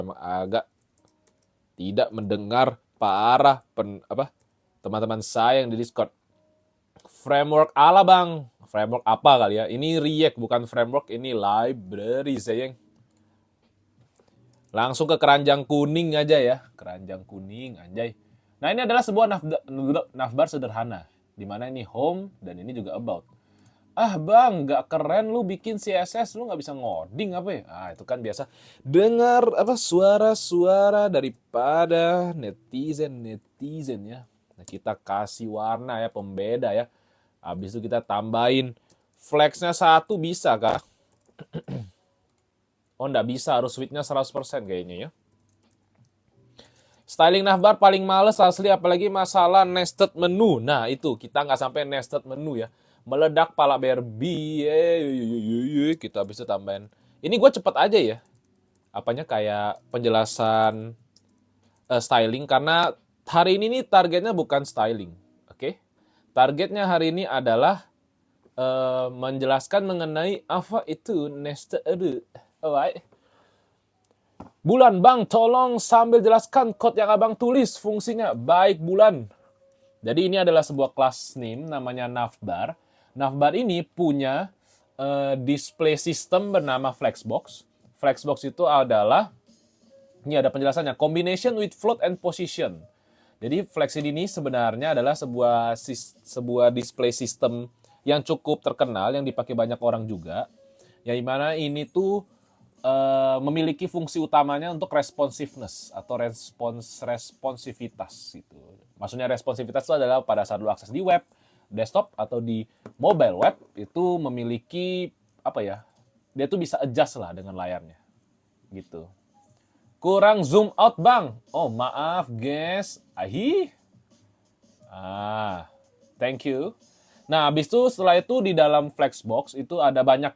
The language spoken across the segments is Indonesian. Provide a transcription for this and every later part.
memang agak tidak mendengar parah teman-teman saya yang di Discord. Framework ala bang, framework apa kali ya? Ini React bukan framework, ini library sayang. Langsung ke keranjang kuning aja ya, keranjang kuning anjay. Nah ini adalah sebuah navbar sederhana, dimana ini home dan ini juga about. Ah bang, gak keren lu bikin CSS, lu gak bisa ngoding apa ya? Ah itu kan biasa. Dengar suara-suara daripada netizen ya. Nah, kita kasih warna ya, pembeda ya. Habis itu kita tambahin flexnya 1 bisa kah? Oh nggak bisa, harus widthnya 100% kayaknya ya. Styling navbar paling males asli, apalagi masalah nested menu. Nah itu, kita nggak sampai nested menu ya. Meledak pala Barbie, kita bisa tambahin. Ini gue cepet aja ya. Apanya kayak penjelasan styling, karena hari ini nih targetnya bukan styling. Oke? Targetnya hari ini adalah menjelaskan mengenai apa itu nested. Alright. Bulan, bang, tolong sambil jelaskan code yang abang tulis fungsinya. Baik, Bulan. Jadi ini adalah sebuah class name namanya navbar. Navbar ini punya display system bernama Flexbox. Flexbox itu adalah, ini ada penjelasannya, combination with float and position. Jadi Flex ini sebenarnya adalah sebuah display system yang cukup terkenal, yang dipakai banyak orang juga. Yang dimana ini tuh memiliki fungsi utamanya untuk responsiveness atau responsivitas gitu. Maksudnya responsivitas itu adalah pada saat lu akses di web, desktop atau di mobile web itu memiliki apa ya? Dia tuh bisa adjust lah dengan layarnya. Gitu. Kurang zoom out, Bang. Oh, maaf, guys. Thank you. Nah, habis itu setelah itu di dalam Flexbox itu ada banyak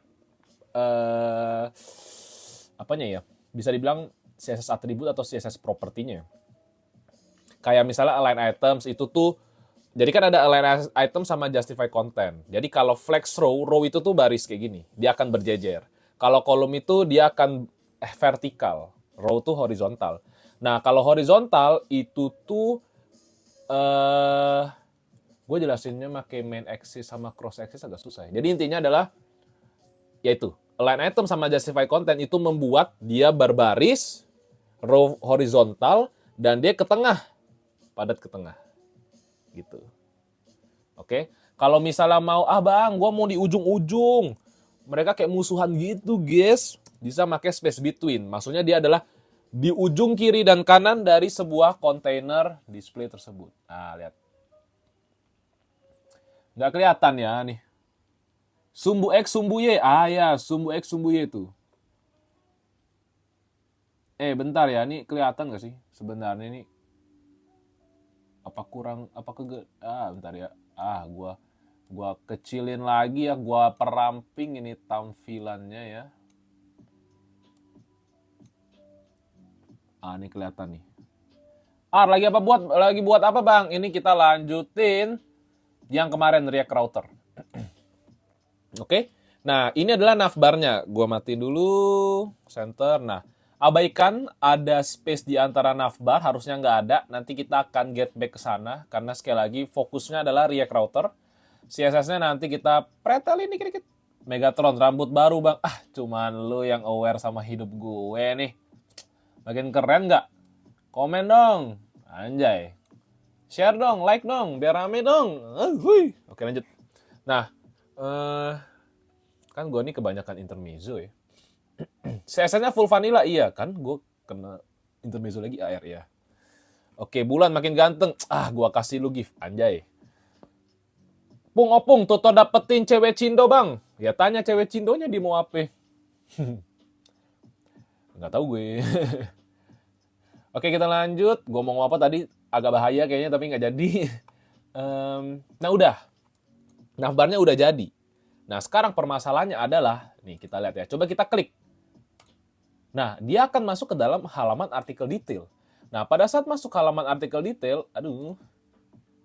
apanya ya, bisa dibilang CSS atribut atau CSS propertinya. Kayak misalnya align items itu tuh, jadi kan ada align item sama justify content. Jadi kalau flex row itu tuh baris kayak gini, dia akan berjejer. Kalau kolom itu dia akan vertikal, row tuh horizontal. Nah kalau horizontal itu tuh, gue jelasinnya pakai main axis sama cross axis agak susah. Jadi intinya adalah, yaitu align item sama justify content itu membuat dia berbaris, row horizontal, dan dia ke tengah, padat ke tengah. Gitu. Oke. Kalau misalnya mau, bang, gue mau di ujung-ujung. Mereka kayak musuhan gitu, guys. Bisa pakai space between. Maksudnya dia adalah di ujung kiri dan kanan dari sebuah kontainer display tersebut. Nah, lihat. Nggak kelihatan ya, nih. Sumbu X, sumbu Y. Ya, sumbu X, sumbu Y itu. Bentar ya, ini kelihatan gak sih sebenarnya ini? Bentar ya. Gua kecilin lagi ya, gua peramping ini tampilannya ya. Ini kelihatan nih. Lagi buat apa, Bang? Ini kita lanjutin yang kemarin React Router. Oke. Nah, ini adalah navbarnya. Gua matiin dulu center. Nah, abaikan ada space di antara navbar, harusnya nggak ada. Nanti kita akan get back ke sana karena sekali lagi fokusnya adalah React Router. CSS-nya nanti kita pretelin dikit-dikit. Megatron rambut baru, Bang. Cuman lu yang aware sama hidup gue nih. Makin keren nggak? Komen dong. Anjay. Share dong, like dong, biar rame dong. Oke, lanjut. Nah, kan gue nih kebanyakan intermezzo ya. CSS-nya full vanilla, iya kan? Gue kena intermezzo lagi, AR ya. Oke, Bulan makin ganteng. Gue kasih lu gift, anjay. Pung opung, Toto dapetin cewek Cindo, Bang. Ya tanya cewek Cindonya di mau apa? Nggak tahu gue. Oke, kita lanjut. Gue mau ngomong apa tadi? Agak bahaya kayaknya, tapi nggak jadi. Nah, udah. Navbarnya udah jadi. Nah, sekarang permasalahannya adalah, nih kita lihat ya. Coba kita klik. Nah, dia akan masuk ke dalam halaman artikel detail. Nah, pada saat masuk halaman artikel detail,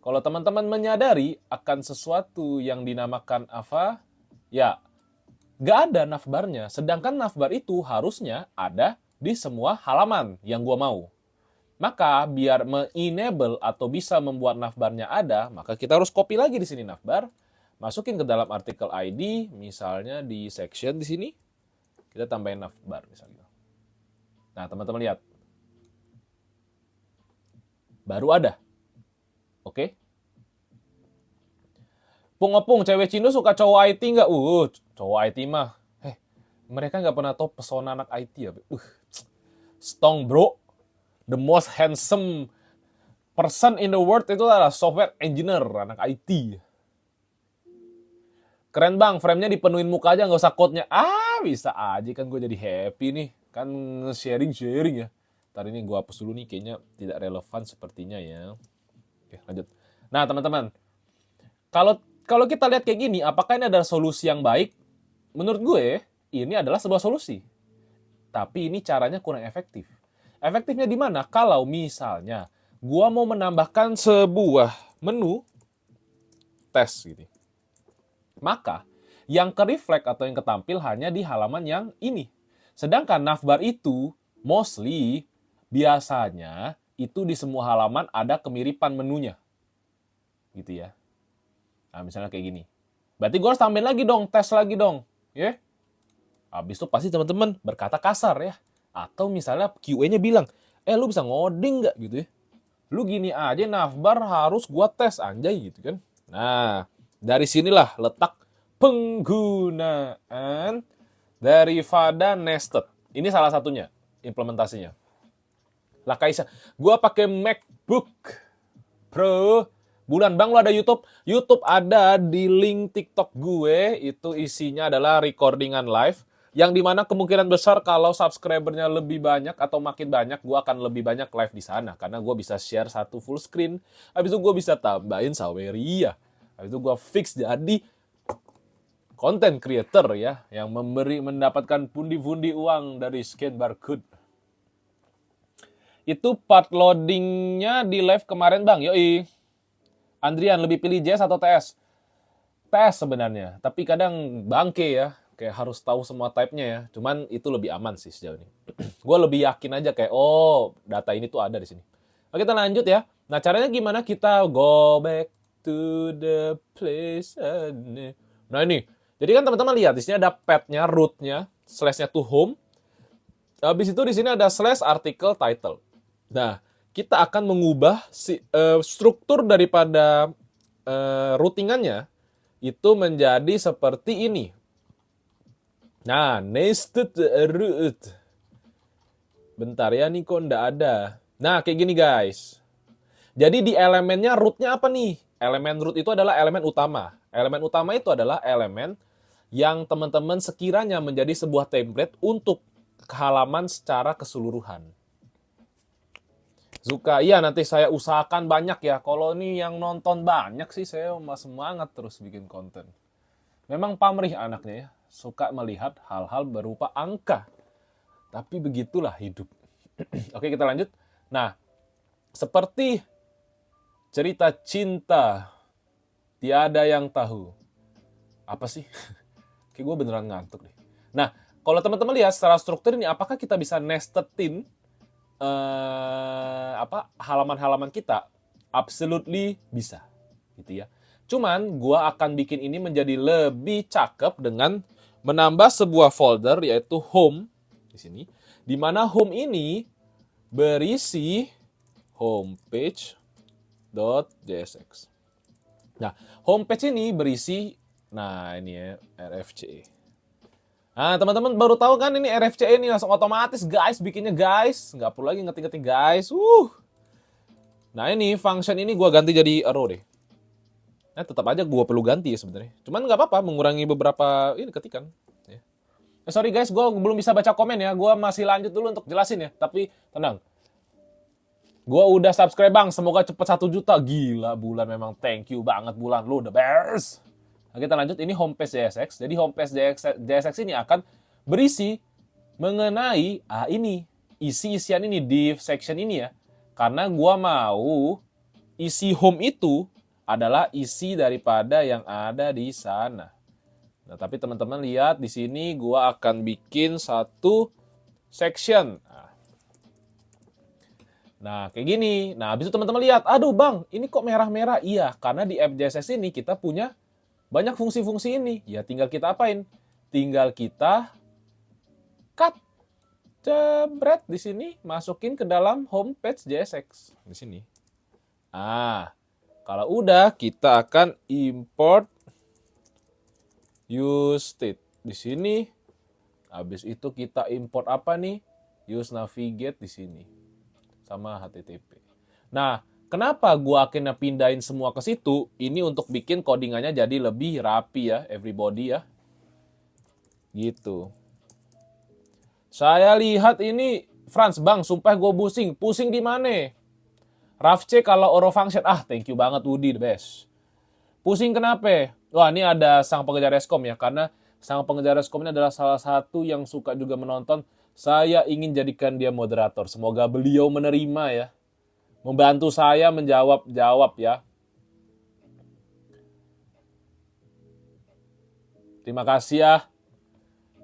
kalau teman-teman menyadari akan sesuatu yang dinamakan ya, nggak ada navbarnya. Sedangkan navbar itu harusnya ada di semua halaman yang gua mau. Maka biar me-enable atau bisa membuat navbarnya ada, maka kita harus copy lagi di sini navbar, masukin ke dalam artikel ID, misalnya di section di sini, kita tambahin navbar misalnya. Nah, teman-teman lihat. Baru ada. Oke? Pung-opung, cewek Cindo suka cowok IT nggak? Cowok IT mah. Mereka nggak pernah tahu pesona anak IT ya. Stong bro. The most handsome person in the world itu adalah software engineer, anak IT. Keren bang, frame-nya dipenuhin muka aja, nggak usah code-nya. Bisa aja kan gue jadi happy nih. Kan sharing-sharing ya. Ntar ini gue hapus dulu nih, kayaknya tidak relevan sepertinya ya. Oke, lanjut. Nah teman-teman, kalau kita lihat kayak gini, apakah ini adalah solusi yang baik? Menurut gue, ini adalah sebuah solusi. Tapi ini caranya kurang efektif. Efektifnya di mana? Kalau misalnya gua mau menambahkan sebuah menu tes gitu. Maka yang ke-reflect atau yang ketampil hanya di halaman yang ini. Sedangkan navbar itu mostly biasanya itu di semua halaman ada kemiripan menunya. Gitu ya. Nah, misalnya kayak gini. Berarti gua harus tambahin lagi dong, tes lagi dong. Ya. Habis itu pasti teman-teman berkata kasar ya. Atau misalnya QA-nya bilang, lu bisa ngoding nggak gitu ya? Lu gini aja navbar harus gua tes anjay gitu kan. Nah, dari sinilah letak penggunaan daripada nested. Ini salah satunya implementasinya. Lah Kaisa, gua pakai MacBook Pro. Bulan bang, lu ada YouTube? YouTube ada di link TikTok gue. Itu isinya adalah recordingan live. Yang dimana kemungkinan besar kalau subscribernya lebih banyak atau makin banyak, gue akan lebih banyak live di sana. Karena gue bisa share satu full screen. Habis itu gue bisa tambahin Saweria. Habis itu gue fix jadi content creator ya. Yang mendapatkan pundi-pundi uang dari scan barcode. Itu part loadingnya di live kemarin bang. Yoi. Andrian, lebih pilih JS atau TS? TS sebenarnya. Tapi kadang bangke ya. Kayak harus tahu semua type-nya ya. Cuman itu lebih aman sih sejauh ini. Gue lebih yakin aja kayak, data ini tuh ada di sini. Oke, kita lanjut ya. Nah, caranya gimana? Kita go back to the place. Nah, ini. Jadi kan teman-teman lihat, di sini ada path-nya, root-nya, slash-nya to home. Habis itu di sini ada slash article title. Nah, kita akan mengubah struktur daripada routingannya itu menjadi seperti ini. Nah, nested root. Bentar ya, nih kok nggak ada. Nah, kayak gini guys. Jadi di elemennya rootnya apa nih? Elemen root itu adalah elemen utama. Elemen utama itu adalah elemen yang teman-teman sekiranya menjadi sebuah template untuk halaman secara keseluruhan. Zuka, iya nanti saya usahakan banyak ya. Kalau ini yang nonton banyak sih, saya semangat terus bikin konten. Memang pamrih anaknya ya. Suka melihat hal-hal berupa angka. Tapi begitulah hidup. Oke, kita lanjut. Nah, seperti cerita cinta, tiada yang tahu. Apa sih? Kayak gue beneran ngantuk deh. Nah, kalau teman-teman lihat secara struktur ini, apakah kita bisa nestedin halaman-halaman kita? Absolutely bisa. Gitu ya. Cuman, gue akan bikin ini menjadi lebih cakep dengan menambah sebuah folder yaitu home di sini, di mana home ini berisi homepage.jsx. Nah, homepage ini berisi, nah ini ya RFC. Nah, teman-teman baru tahu kan ini RFC ini langsung otomatis guys bikinnya guys, nggak perlu lagi ngetik-ngetik guys. Nah ini function ini gue ganti jadi arrow deh. Nah, tetap aja gue perlu ganti ya sebenarnya. Cuman nggak apa-apa, mengurangi beberapa ini ketikan. Ya. Sorry guys, gue belum bisa baca komen ya. Gue masih lanjut dulu untuk jelasin ya. Tapi tenang. Gue udah subscribe bang, semoga cepet 1 juta. Gila, Bulan memang thank you banget Bulan. Lu the best. Nah, kita lanjut, ini homepage JSX. Jadi homepage JSX ini akan berisi mengenai ini. Isi-isian ini, div section ini ya. Karena gue mau isi home itu adalah isi daripada yang ada di sana. Nah, tapi teman-teman lihat di sini gua akan bikin satu section. Nah, kayak gini. Nah, habis itu teman-teman lihat, aduh bang, ini kok merah-merah? Iya, karena di app JSX ini kita punya banyak fungsi-fungsi ini. Ya tinggal kita apain? Tinggal kita cut. Jebret di sini, masukin ke dalam homepage JSX. Di sini. Kalau udah, kita akan import use state. Di sini, habis itu kita import apa nih? Use navigate di sini. Sama HTTP. Nah, kenapa gua akhirnya pindahin semua ke situ? Ini untuk bikin codingannya jadi lebih rapi ya, everybody ya. Gitu. Saya lihat ini, Franz, bang, sumpah gue pusing. Pusing di mana? Rafce kalau oro function. Thank you banget, Udi, the best. Pusing kenapa? Wah, ini ada sang pengejar Eskom ya, karena sang pengejar Eskom ini adalah salah satu yang suka juga menonton. Saya ingin jadikan dia moderator. Semoga beliau menerima ya. Membantu saya menjawab ya. Terima kasih ya.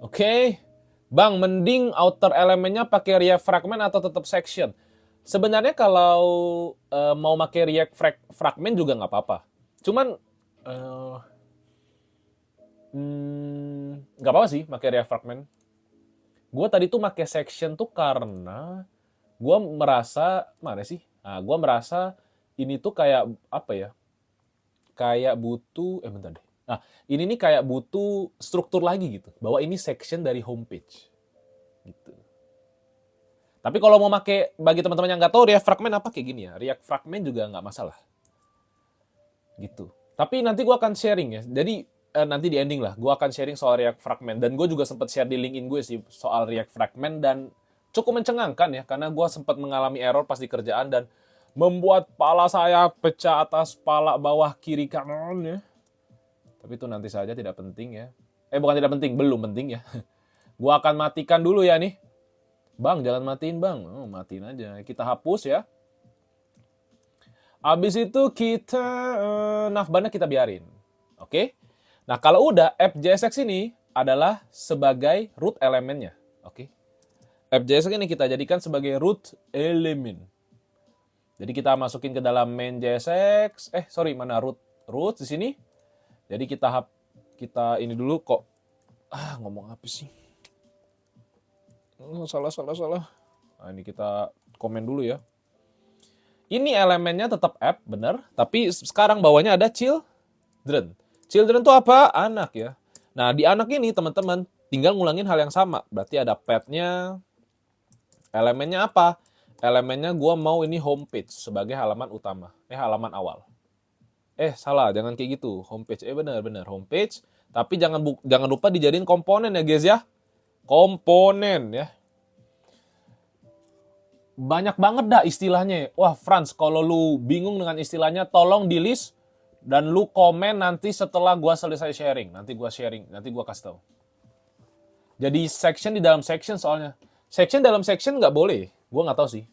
Oke. Bang, mending outer elemennya pakai React fragment atau tetap section? Sebenarnya kalau mau pakai React fragment juga nggak apa-apa. Cuman nggak apa-apa sih pakai React fragment. Gue tadi tuh pakai section tuh karena gue merasa gue merasa ini tuh kayak apa ya? Kayak butuh bentar deh. Nah, ini nih kayak butuh struktur lagi gitu. Bahwa ini section dari homepage. Gitu. Tapi kalau mau pakai, bagi teman-teman yang nggak tahu React fragment apa kayak gini ya. React fragment juga nggak masalah. Gitu. Tapi nanti gue akan sharing ya. Jadi nanti di ending lah, gue akan sharing soal React fragment. Dan gue juga sempat share di LinkedIn gue sih soal React fragment dan cukup mencengangkan ya. Karena gue sempat mengalami error pas di kerjaan dan membuat pala saya pecah atas, pala bawah, kiri, kanan ya. Tapi itu nanti saja, tidak penting ya. Bukan tidak penting, belum penting ya. Gue akan matikan dulu ya nih. Bang, jangan matiin bang. Matiin aja. Kita hapus ya. Habis itu kita navbarnya kita biarin. Oke. Nah, kalau udah, app JSX ini adalah sebagai root elemennya. Oke. App JSX ini kita jadikan sebagai root element. Jadi kita masukin ke dalam main JSX. Mana root di sini. Jadi kita ini dulu kok. Ngomong apa sih? Salah. Nah, ini kita komen dulu ya. Ini elemennya tetap app, bener. Tapi sekarang bawahnya ada children. Children itu apa? Anak ya. Nah, di anak ini teman-teman tinggal ngulangin hal yang sama. Berarti ada pet-nya. Elemennya apa? Elemennya gue mau ini homepage sebagai halaman utama. Halaman awal. Salah, jangan kayak gitu. Homepage, bener homepage. Tapi jangan lupa dijadiin komponen ya guys ya. Komponen ya. Banyak banget dah istilahnya. Wah Franz, kalau lu bingung dengan istilahnya, tolong di list dan lu komen nanti setelah gua selesai sharing. Nanti gua kasih tahu. Jadi section di dalam section soalnya. Section dalam section nggak boleh. Gua nggak tahu sih.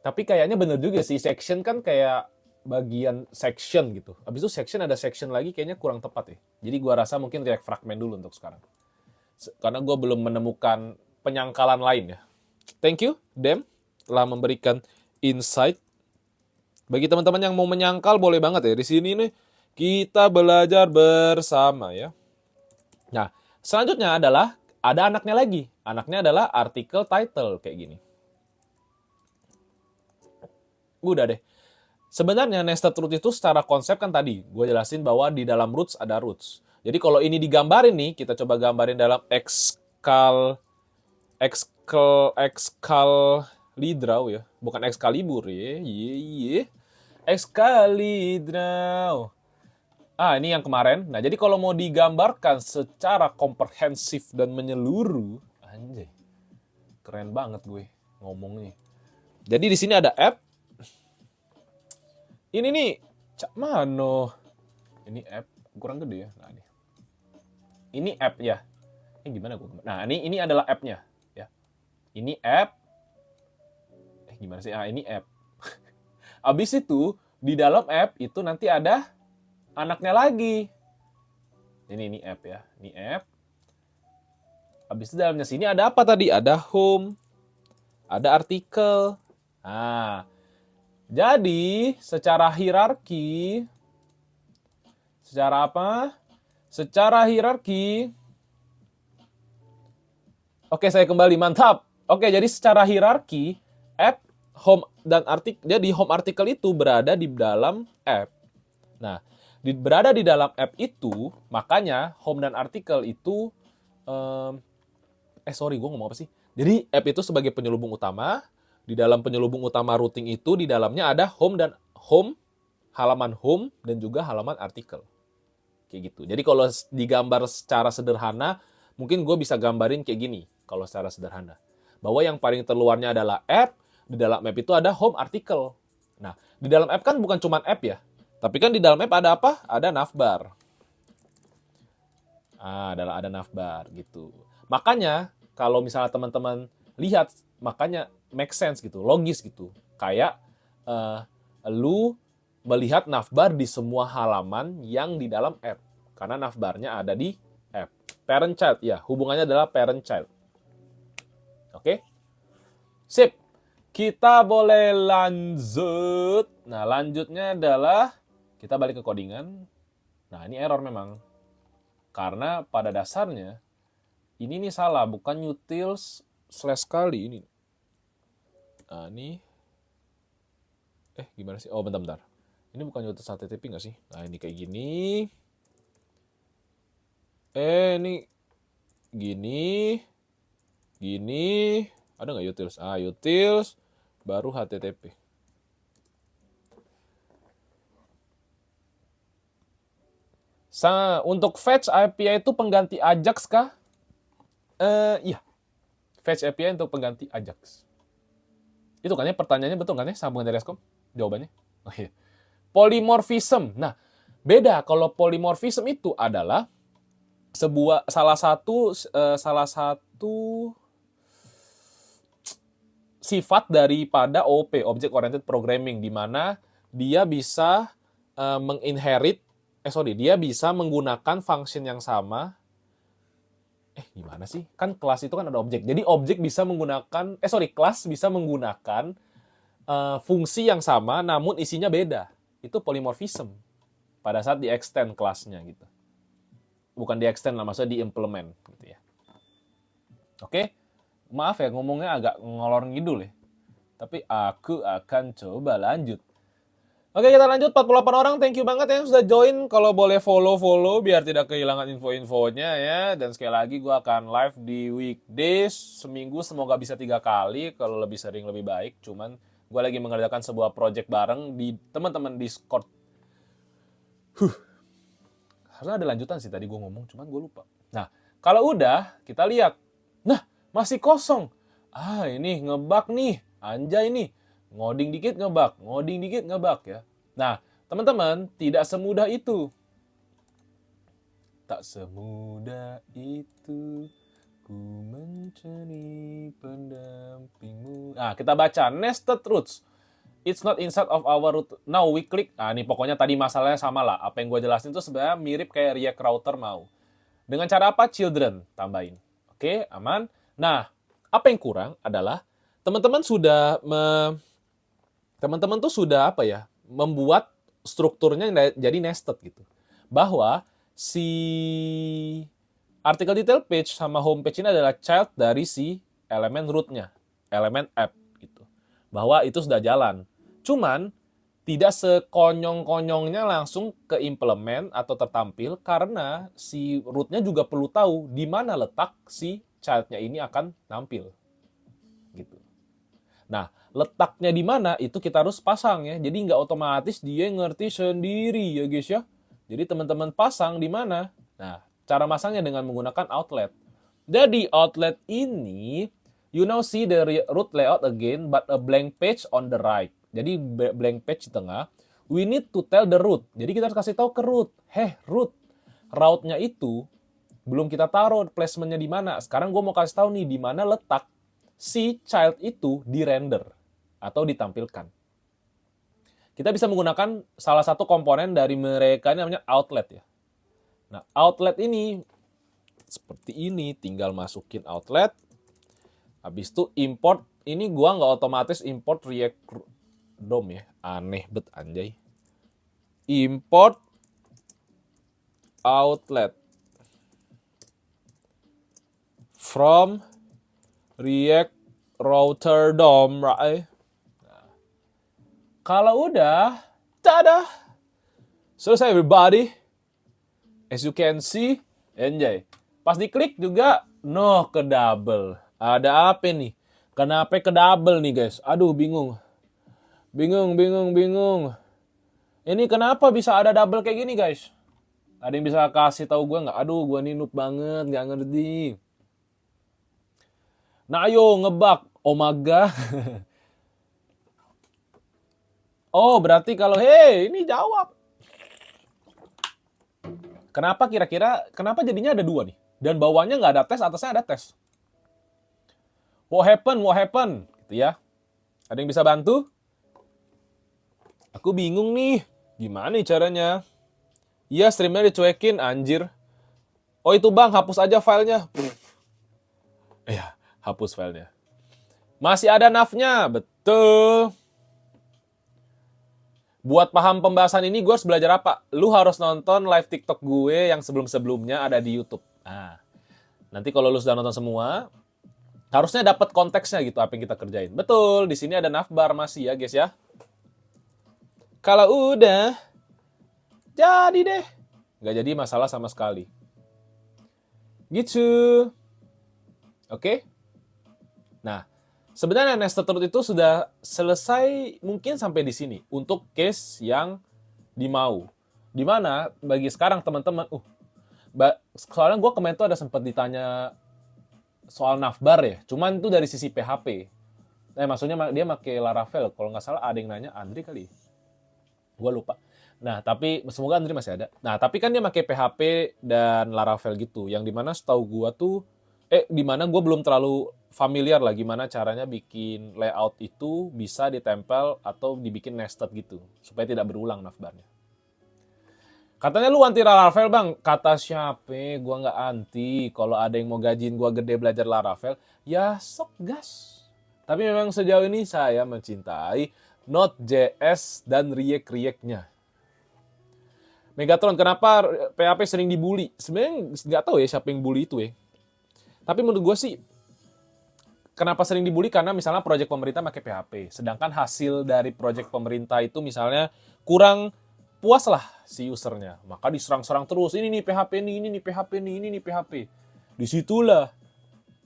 Tapi kayaknya bener juga sih. Section kan kayak bagian section gitu. Habis itu section ada section lagi kayaknya kurang tepat ya. Jadi gua rasa mungkin React fragment dulu untuk sekarang. Karena gua belum menemukan penyangkalan lain ya. Thank you, Dem, telah memberikan insight. Bagi teman-teman yang mau menyangkal, boleh banget ya. Di sini nih, kita belajar bersama ya. Nah, selanjutnya adalah, ada anaknya lagi. Anaknya adalah article title, kayak gini. Udah deh. Sebenarnya nested root itu secara konsep kan tadi, gue jelasin bahwa di dalam roots ada roots. Jadi kalau ini digambarin nih, kita coba gambarin dalam Excalidraw ya, bukan Excalibur ya, Excalidraw. Ini yang kemarin. Nah, jadi kalau mau digambarkan secara komprehensif dan menyeluruh, anjay, keren banget gue ngomongnya. Jadi di sini ada app. Ini nih, cak mano. Ini app kurang gede ya. Nah, ini app ya. Gimana gue? Nah, ini adalah app-nya. Ini app. Gimana sih? Ini app. Habis itu, di dalam app itu nanti ada anaknya lagi. Ini app ya. Ini app. Habis itu dalamnya sini ada apa tadi? Ada home, ada artikel. Nah, jadi secara hierarki, secara apa? Secara hierarki. Oke, saya kembali, mantap. Oke, jadi secara hierarki, app, home, dan artikel, jadi home artikel itu berada di dalam app. Nah, berada di dalam app itu, makanya home dan artikel itu, gue ngomong apa sih? Jadi app itu sebagai penyelubung utama, di dalam penyelubung utama routing itu, di dalamnya ada home dan home, halaman home, dan juga halaman artikel. Kayak gitu. Jadi kalau digambar secara sederhana, mungkin gue bisa gambarin kayak gini, kalau secara sederhana. Bahwa yang paling terluarnya adalah app, di dalam app itu ada home artikel. Nah, di dalam app kan bukan cuma app ya, tapi kan di dalam app ada apa? Ada navbar. Ada navbar gitu. Makanya, kalau misalnya teman-teman lihat, makanya make sense gitu, logis gitu. Kayak lu melihat navbar di semua halaman yang di dalam app. Karena navbarnya ada di app. Parent child, ya, hubungannya adalah parent child. Oke? Sip. Kita boleh lanjut. Nah, lanjutnya adalah kita balik ke codingan. Nah, ini error memang. Karena pada dasarnya ini nih salah, bukan utils slash kali ini. Nah, ini gimana sih? Oh, bentar. Ini bukan utils HTTP nggak sih? Nah, ini kayak gini. Ini gini. Gini. Ada nggak utils? Utils baru HTTP. Untuk fetch API itu pengganti Ajax kah? Iya. Fetch API untuk pengganti Ajax. Itu kan ya pertanyaannya, betul kan ya? Sambungan dari Rescom? Jawabannya. Oh iya. Polymorphism. Nah, beda. Kalau polymorphism itu adalah salah satu sifat daripada OOP, Object Oriented Programming, di mana dia bisa dia bisa menggunakan function yang sama. Gimana sih? Kan kelas itu kan ada objek. Jadi objek bisa menggunakan, kelas bisa menggunakan fungsi yang sama, namun isinya beda. Itu polymorphism. Pada saat di-extend kelasnya gitu. Bukan di-extend lah, maksudnya di-implement gitu ya. Oke? Maaf ya, ngomongnya agak ngolor ngidul ya. Tapi aku akan coba lanjut. Oke, kita lanjut. 48 orang, thank you banget yang sudah join. Kalau boleh follow biar tidak kehilangan info-infonya ya. Dan sekali lagi gue akan live di weekdays. Seminggu semoga bisa 3 kali. Kalau lebih sering lebih baik. Cuman gue lagi mengerjakan sebuah project bareng di teman-teman Discord. Harusnya ada lanjutan sih tadi gue ngomong, cuman gue lupa. Nah, kalau udah, kita lihat. Nah, masih kosong. Ini ngebug nih. Anjay nih. Ngoding dikit ngebug ya. Nah, teman-teman, tidak semudah itu. Tak semudah itu ku mencari pendampingmu. Nah, kita baca nested roots. It's not inside of our root. Now we click. Ini pokoknya tadi masalahnya sama lah. Apa yang gue jelasin itu sebenarnya mirip kayak React Router mau. Dengan cara apa? Children tambahin. Oke, aman. Nah, apa yang kurang adalah teman-teman tuh sudah membuat strukturnya jadi nested gitu. Bahwa si article detail page sama home page ini adalah child dari si elemen rootnya, elemen app gitu. Bahwa itu sudah jalan. Cuman tidak sekonyong-konyongnya langsung ke implement atau tertampil karena si rootnya juga perlu tahu di mana letak si child-nya ini akan tampil. Gitu. Nah, letaknya di mana itu kita harus pasang ya. Jadi nggak otomatis dia ngerti sendiri ya guys ya. Jadi teman-teman pasang di mana. Nah, cara masangnya dengan menggunakan outlet. Jadi outlet ini, you now see the root layout again, but a blank page on the right. Jadi blank page di tengah. We need to tell the root. Jadi kita harus kasih tahu ke root. Root. Route-nya itu belum kita taruh placementnya di mana. Sekarang gue mau kasih tahu nih di mana letak si child itu di-render atau ditampilkan. Kita bisa menggunakan salah satu komponen dari mereka ini namanya outlet ya. Nah, outlet ini seperti ini. Tinggal masukin outlet. Habis itu import. Ini gua nggak otomatis import React DOM ya. Aneh bet anjay. Import outlet from React router DOM, right? Nah, kalau udah, tada! Selesai everybody. As you can see, enjoy. Pas diklik juga, no ke double. Ada apa nih? Kenapa ke double nih guys? Aduh bingung. Bingung. Ini kenapa bisa ada double kayak gini guys? Ada yang bisa kasih tahu gue nggak? Aduh gue nih noob banget, nggak ngerti. Nah ayo ngebak. Oh my god. Oh berarti kalau ini jawab. Kenapa kira-kira, kenapa jadinya ada 2 nih? Dan bawahnya nggak ada tes, atasnya ada tes. What happen? Gitu ya. Ada yang bisa bantu? Aku bingung nih. Gimana nih caranya? Iya streamnya dicuekin, anjir. Oh itu bang, hapus aja filenya. Ya, hapus filenya. Masih ada nafnya, betul. Buat paham pembahasan ini gue harus belajar apa? Lu harus nonton live TikTok gue yang sebelum-sebelumnya ada di YouTube. Nah, nanti kalau lu sudah nonton semua, harusnya dapat konteksnya gitu apa yang kita kerjain. Betul, di sini ada navbar masih ya guys ya. Kalau udah, jadi deh. Nggak jadi masalah sama sekali. Gitu. Oke? Nah, sebenarnya nested root itu sudah selesai mungkin sampai di sini untuk case yang dimau. Dimana bagi sekarang teman-teman, soalnya gue kemarin tuh ada sempat ditanya soal navbar ya, cuman itu dari sisi PHP. Maksudnya dia pakai Laravel, kalau nggak salah ada yang nanya Andri kali. Gue lupa. Nah, tapi semoga Andri masih ada. Nah, tapi kan dia pakai PHP dan Laravel gitu, yang dimana setahu gue tuh, dimana gue belum terlalu familiar lah gimana caranya bikin layout itu bisa ditempel atau dibikin nested gitu, supaya tidak berulang navbarnya. Katanya lu anti Laravel bang, kata siapa? Gue nggak anti. Kalau ada yang mau gajiin gue gede belajar Laravel, ya sok gas. Tapi memang sejauh ini saya mencintai Node.js dan React-nya. Megatron, kenapa PHP sering dibully? Sebenarnya nggak tahu ya siapa yang bully itu ya. Tapi menurut gue sih, kenapa sering dibully? Karena misalnya proyek pemerintah pakai PHP. Sedangkan hasil dari proyek pemerintah itu misalnya kurang puas lah si usernya. Maka diserang-serang terus. Ini nih PHP nih, ini nih PHP nih, ini nih PHP. Disitulah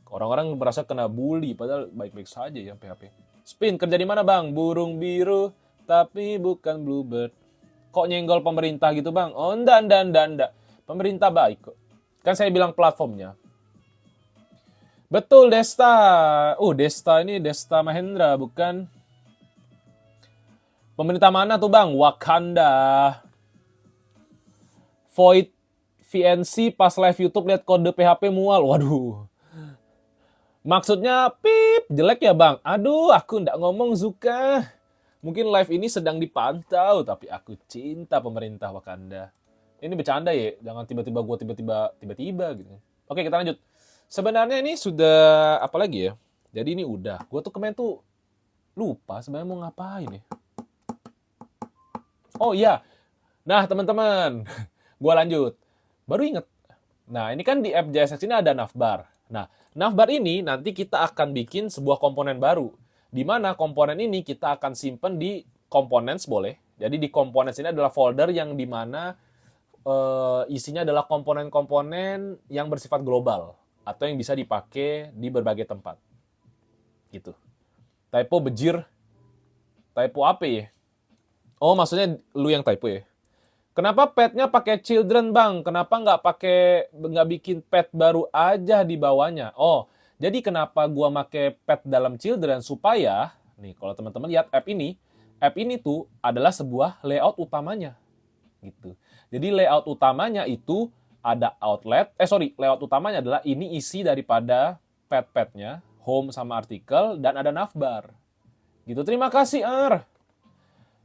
orang-orang merasa kena bully. Padahal baik-baik saja ya PHP. Spin, kerja di mana bang? Burung biru, tapi bukan bluebird. Kok nyenggol pemerintah gitu bang? Oh enggak. Pemerintah baik kok. Kan saya bilang platformnya. Betul Desta. Desta ini Desta Mahendra bukan? Pemerintah mana tuh bang? Wakanda. Void VNC pas live YouTube lihat kode PHP mual. Waduh. Maksudnya pip jelek ya bang? Aduh aku nggak ngomong Zuka. Mungkin live ini sedang dipantau tapi aku cinta pemerintah Wakanda. Ini bercanda ya. Jangan tiba-tiba gue tiba-tiba gitu. Oke kita lanjut. Sebenarnya ini sudah apa lagi ya? Jadi ini udah. Gue tuh kemarin tuh lupa sebenarnya mau ngapain ya. Oh iya. Nah teman-teman. Gue lanjut. Baru inget. Nah ini kan di app JSX ini ada navbar. Nah navbar ini nanti kita akan bikin sebuah komponen baru. Di mana komponen ini kita akan simpen di components boleh. Jadi di components ini adalah folder yang dimana isinya adalah komponen-komponen yang bersifat global. Atau yang bisa dipakai di berbagai tempat. Gitu. Typo bejir. Typo apa ya? Oh maksudnya lu yang typo ya? Kenapa petnya pakai children bang? Kenapa nggak bikin pet baru aja di bawahnya? Oh, jadi kenapa gua pakai pet dalam children supaya nih kalau teman-teman lihat app ini tuh adalah sebuah layout utamanya, gitu. Jadi layout utamanya itu ada outlet. Layout utamanya adalah ini isi daripada pet-petnya, home sama artikel dan ada navbar. Gitu. Terima kasih Ar.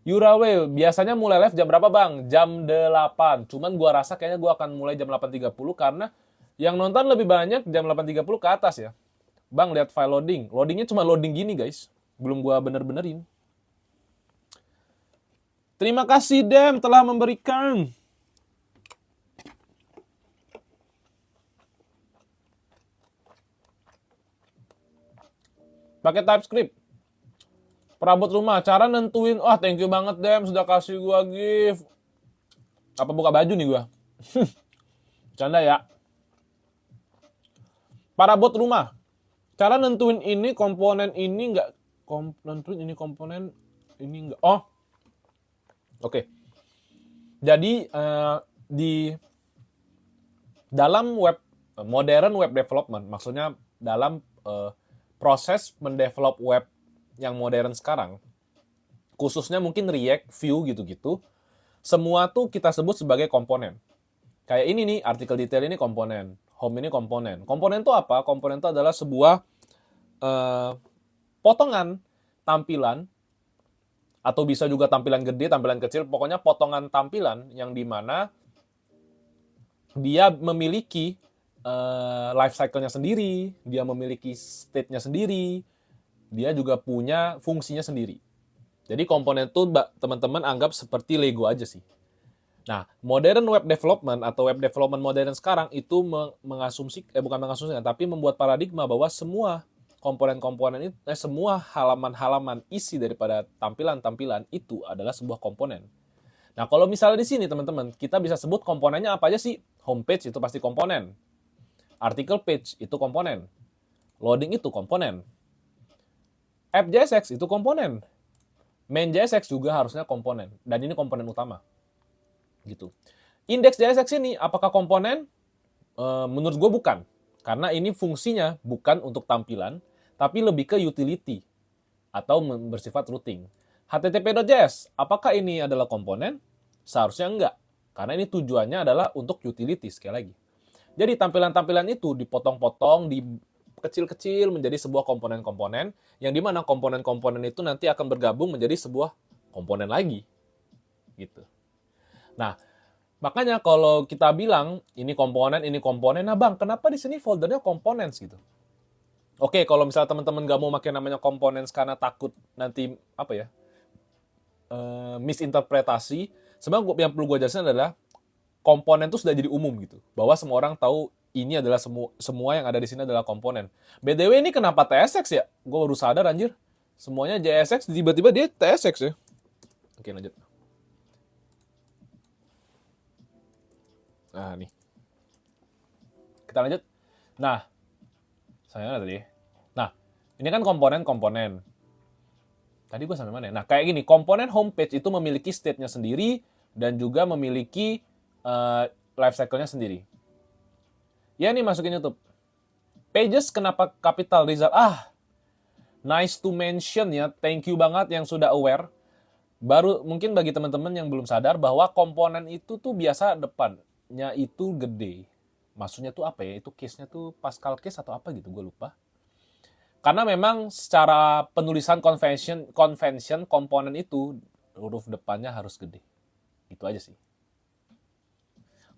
Yurawel, biasanya mulai live jam berapa bang? Jam 8. Cuman gua rasa kayaknya gua akan mulai jam 8.30 karena Yang nonton lebih banyak jam 8.30 ke atas ya. Bang, lihat file loading. Loadingnya cuma loading gini, guys. Belum gua bener-benerin. Terima kasih, Dem, telah memberikan. Pakai TypeScript. Perabot rumah, cara nentuin, thank you banget Dem, sudah kasih gua gift. Apa buka baju nih gua? Canda ya. Perabot rumah, cara nentuin ini komponen ini enggak, nentuin ini komponen ini enggak. Oke. Jadi di dalam modern web development, maksudnya dalam proses mendevelop web yang modern sekarang, khususnya mungkin React, Vue gitu-gitu, semua tuh kita sebut sebagai komponen. Kayak ini nih, artikel detail ini komponen, home ini komponen. Komponen itu apa? Komponen itu adalah sebuah potongan tampilan, atau bisa juga tampilan gede, tampilan kecil, pokoknya potongan tampilan yang dimana dia memiliki life cycle-nya sendiri, dia memiliki state-nya sendiri, dia juga punya fungsinya sendiri. Jadi komponen itu teman-teman anggap seperti Lego aja sih. Nah, modern web development atau web development modern sekarang itu bukan mengasumsikan, tapi membuat paradigma bahwa semua komponen-komponen itu, semua halaman-halaman isi daripada tampilan-tampilan itu adalah sebuah komponen. Nah, kalau misalnya di sini teman-teman, kita bisa sebut komponennya apa aja sih? Homepage itu pasti komponen. Article page itu komponen. Loading itu komponen. App.jsx itu komponen. Main.jsx juga harusnya komponen. Dan ini komponen utama. Gitu. Index.jsx ini apakah komponen? Menurut gue bukan. Karena ini fungsinya bukan untuk tampilan, tapi lebih ke utility atau bersifat routing. http.js, apakah ini adalah komponen? Seharusnya enggak. Karena ini tujuannya adalah untuk utility sekali lagi. Jadi tampilan-tampilan itu dipotong-potong, kecil-kecil menjadi sebuah komponen-komponen, yang dimana komponen-komponen itu nanti akan bergabung menjadi sebuah komponen lagi. Gitu. Nah, makanya kalau kita bilang ini komponen, nah bang, kenapa di sini foldernya components gitu? Oke, kalau misalnya teman-teman nggak mau pakai namanya components karena takut nanti misinterpretasi, sebenarnya yang perlu gue jelasin adalah komponen itu sudah jadi umum gitu, bahwa semua orang tahu ini adalah semua yang ada di sini adalah komponen. BTW ini kenapa TSX ya? Gue baru sadar anjir. Semuanya JSX, tiba-tiba dia TSX ya. Oke, lanjut. Nah, nih. Kita lanjut. Nah, saya tadi. Nah, ini kan komponen-komponen. Tadi gue sampai mana? Nah, kayak gini, komponen homepage itu memiliki state-nya sendiri dan juga memiliki life cycle-nya sendiri. Ya nih, masukin YouTube. Pages kenapa capital result? Nice to mention ya. Thank you banget yang sudah aware. Baru mungkin bagi teman-teman yang belum sadar bahwa komponen itu tuh biasa depannya itu gede. Maksudnya tuh apa ya? Itu case-nya tuh Pascal case atau apa gitu, gue lupa. Karena memang secara penulisan convention komponen itu huruf depannya harus gede. Itu aja sih.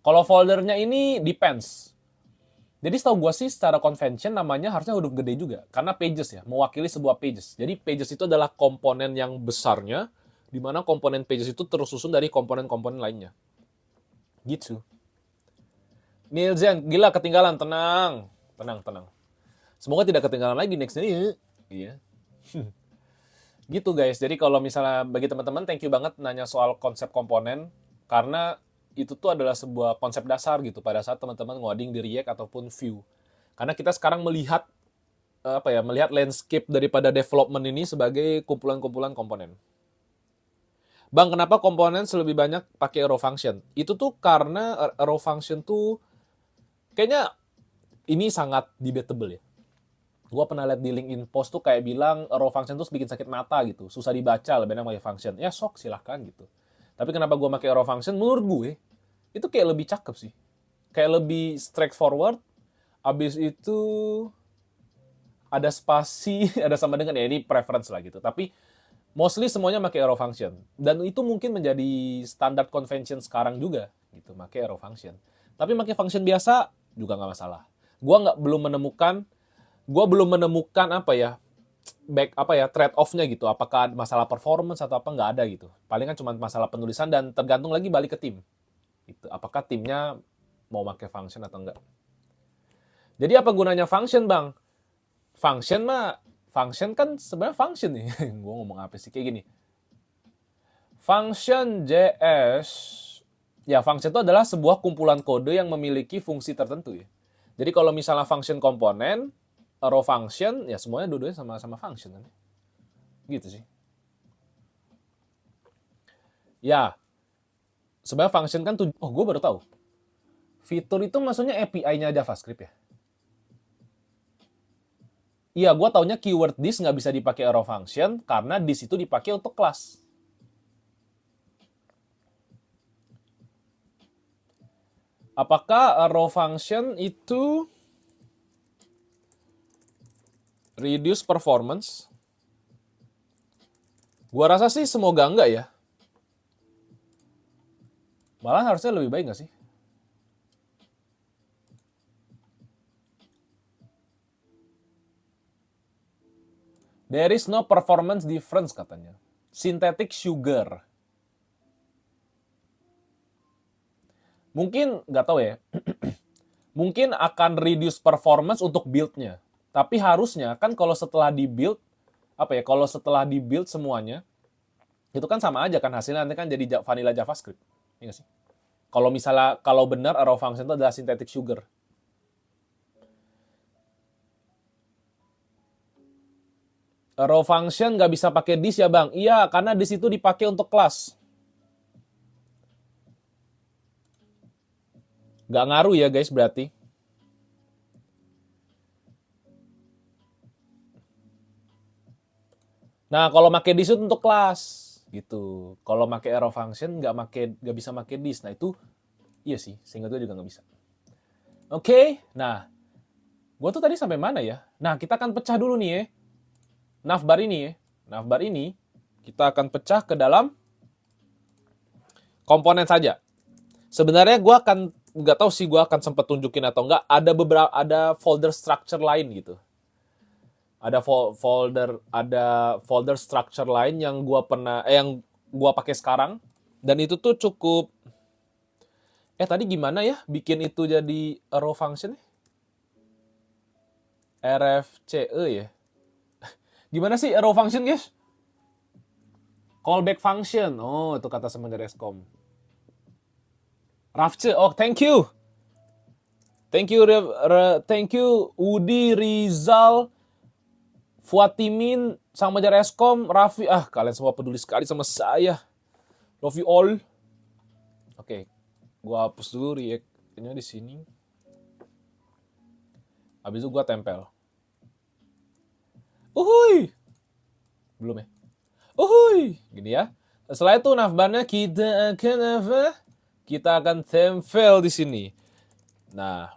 Kalau foldernya ini depends. Jadi setahu gue sih secara convention namanya harusnya huruf gede juga. Karena pages ya, mewakili sebuah pages. Jadi pages itu adalah komponen yang besarnya, di mana komponen pages itu tersusun dari komponen-komponen lainnya. Gitu. Nielsen, gila ketinggalan, tenang. Semoga tidak ketinggalan lagi next ini. Iya. Gitu guys, jadi kalau misalnya bagi teman-teman, thank you banget nanya soal konsep komponen. Karena itu tuh adalah sebuah konsep dasar gitu pada saat teman-teman ngoding di React ataupun Vue. Karena kita sekarang melihat landscape daripada development ini sebagai kumpulan-kumpulan komponen. Bang, kenapa komponen lebih banyak pakai arrow function? Itu tuh karena arrow function tuh kayaknya ini sangat debatable ya. Gua pernah lihat di LinkedIn post tuh kayak bilang arrow function tuh bikin sakit mata gitu, susah dibaca, lebih enak pakai function. Ya sok silahkan gitu. Tapi kenapa gue pakai arrow function? Menurut gue, itu kayak lebih cakep sih. Kayak lebih straightforward. Abis itu ada spasi, ada sama dengan, ya ini preference lah gitu. Tapi mostly semuanya pakai arrow function. Dan itu mungkin menjadi standar convention sekarang juga, gitu, pakai arrow function. Tapi pakai function biasa, juga nggak masalah. Gua belum menemukan trade off-nya gitu. Apakah masalah performance atau apa, nggak ada gitu. Paling kan cuma masalah penulisan dan tergantung lagi balik ke tim. Gitu. Apakah timnya mau pakai function atau enggak. Jadi apa gunanya function, Bang? Function kan sebenarnya function nih. Gue ngomong apa sih? Kayak gini. Function JS, ya function itu adalah sebuah kumpulan kode yang memiliki fungsi tertentu ya. Jadi kalau misalnya function komponen, row function, ya semuanya dua-duanya sama-sama function kan. Gitu sih. Ya, sebenarnya function kan gue baru tahu. Fitur itu maksudnya API-nya JavaScript ya? Iya, gue taunya keyword this nggak bisa dipakai arrow function karena this itu dipakai untuk kelas. Apakah arrow function itu reduce performance? Gua rasa sih semoga enggak ya. Malah harusnya lebih baik nggak sih? There is no performance difference katanya. Synthetic sugar. Mungkin nggak tahu ya. Mungkin akan reduce performance untuk build-nya. Tapi harusnya kan kalau setelah di-build, kalau setelah di-build semuanya, itu kan sama aja kan hasilnya nanti kan jadi vanilla JavaScript. Iya sih? Kalau benar arrow function itu adalah synthetic sugar. Arrow function nggak bisa pakai this ya, Bang? Iya, karena this itu dipakai untuk kelas. Nggak ngaruh ya, guys, berarti. Nah, kalau pakai this itu untuk kelas, gitu. Kalau pakai arrow function nggak bisa pakai this. Nah, itu iya sih, sehingga itu juga nggak bisa. Oke, nah, gue tuh tadi sampai mana ya? Nah, kita akan pecah dulu nih ya. Navbar ini ya. Navbar ini kita akan pecah ke dalam komponen saja. Sebenarnya gue akan nggak tahu sih gue akan sempat tunjukin atau enggak. Ada folder structure lain gitu. Ada folder structure lain yang gue pakai sekarang dan itu tuh cukup. Tadi gimana ya bikin itu jadi arrow function? RFCE ya. Gimana sih arrow function, guys? Callback function. Oh, itu kata semen dari Eskom. Rafce. Oh, thank you. Thank you Udi, Rizal, Fuatimin, Sang Majar Eskom, Raffi. Kalian semua peduli sekali sama saya. Love you all. Oke. Gua hapus dulu react-nya di sini. Habis itu gua tempel. Uhuy. Belum ya? Uhuy. Gini ya. Setelah itu navbarnya kita akan tempel di sini. Nah.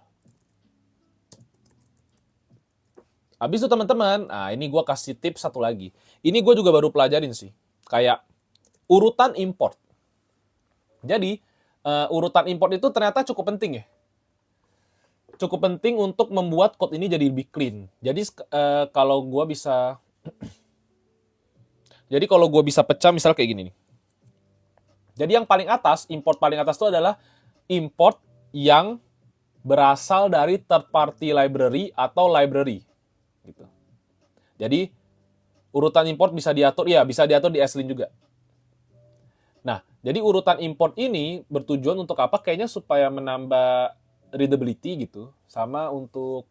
Habis itu teman-teman, ini gue kasih tips satu lagi. Ini gue juga baru pelajarin sih. Kayak urutan import. Jadi, urutan import itu ternyata cukup penting ya. Cukup penting untuk membuat code ini jadi lebih clean. Jadi, kalau gue bisa pecah misal kayak gini nih. Jadi yang paling atas, import paling atas itu adalah import yang berasal dari third party library atau library. Gitu. Jadi urutan import bisa diatur di ESLint juga. Nah, jadi urutan import ini bertujuan untuk apa? Kayaknya supaya menambah readability gitu, sama untuk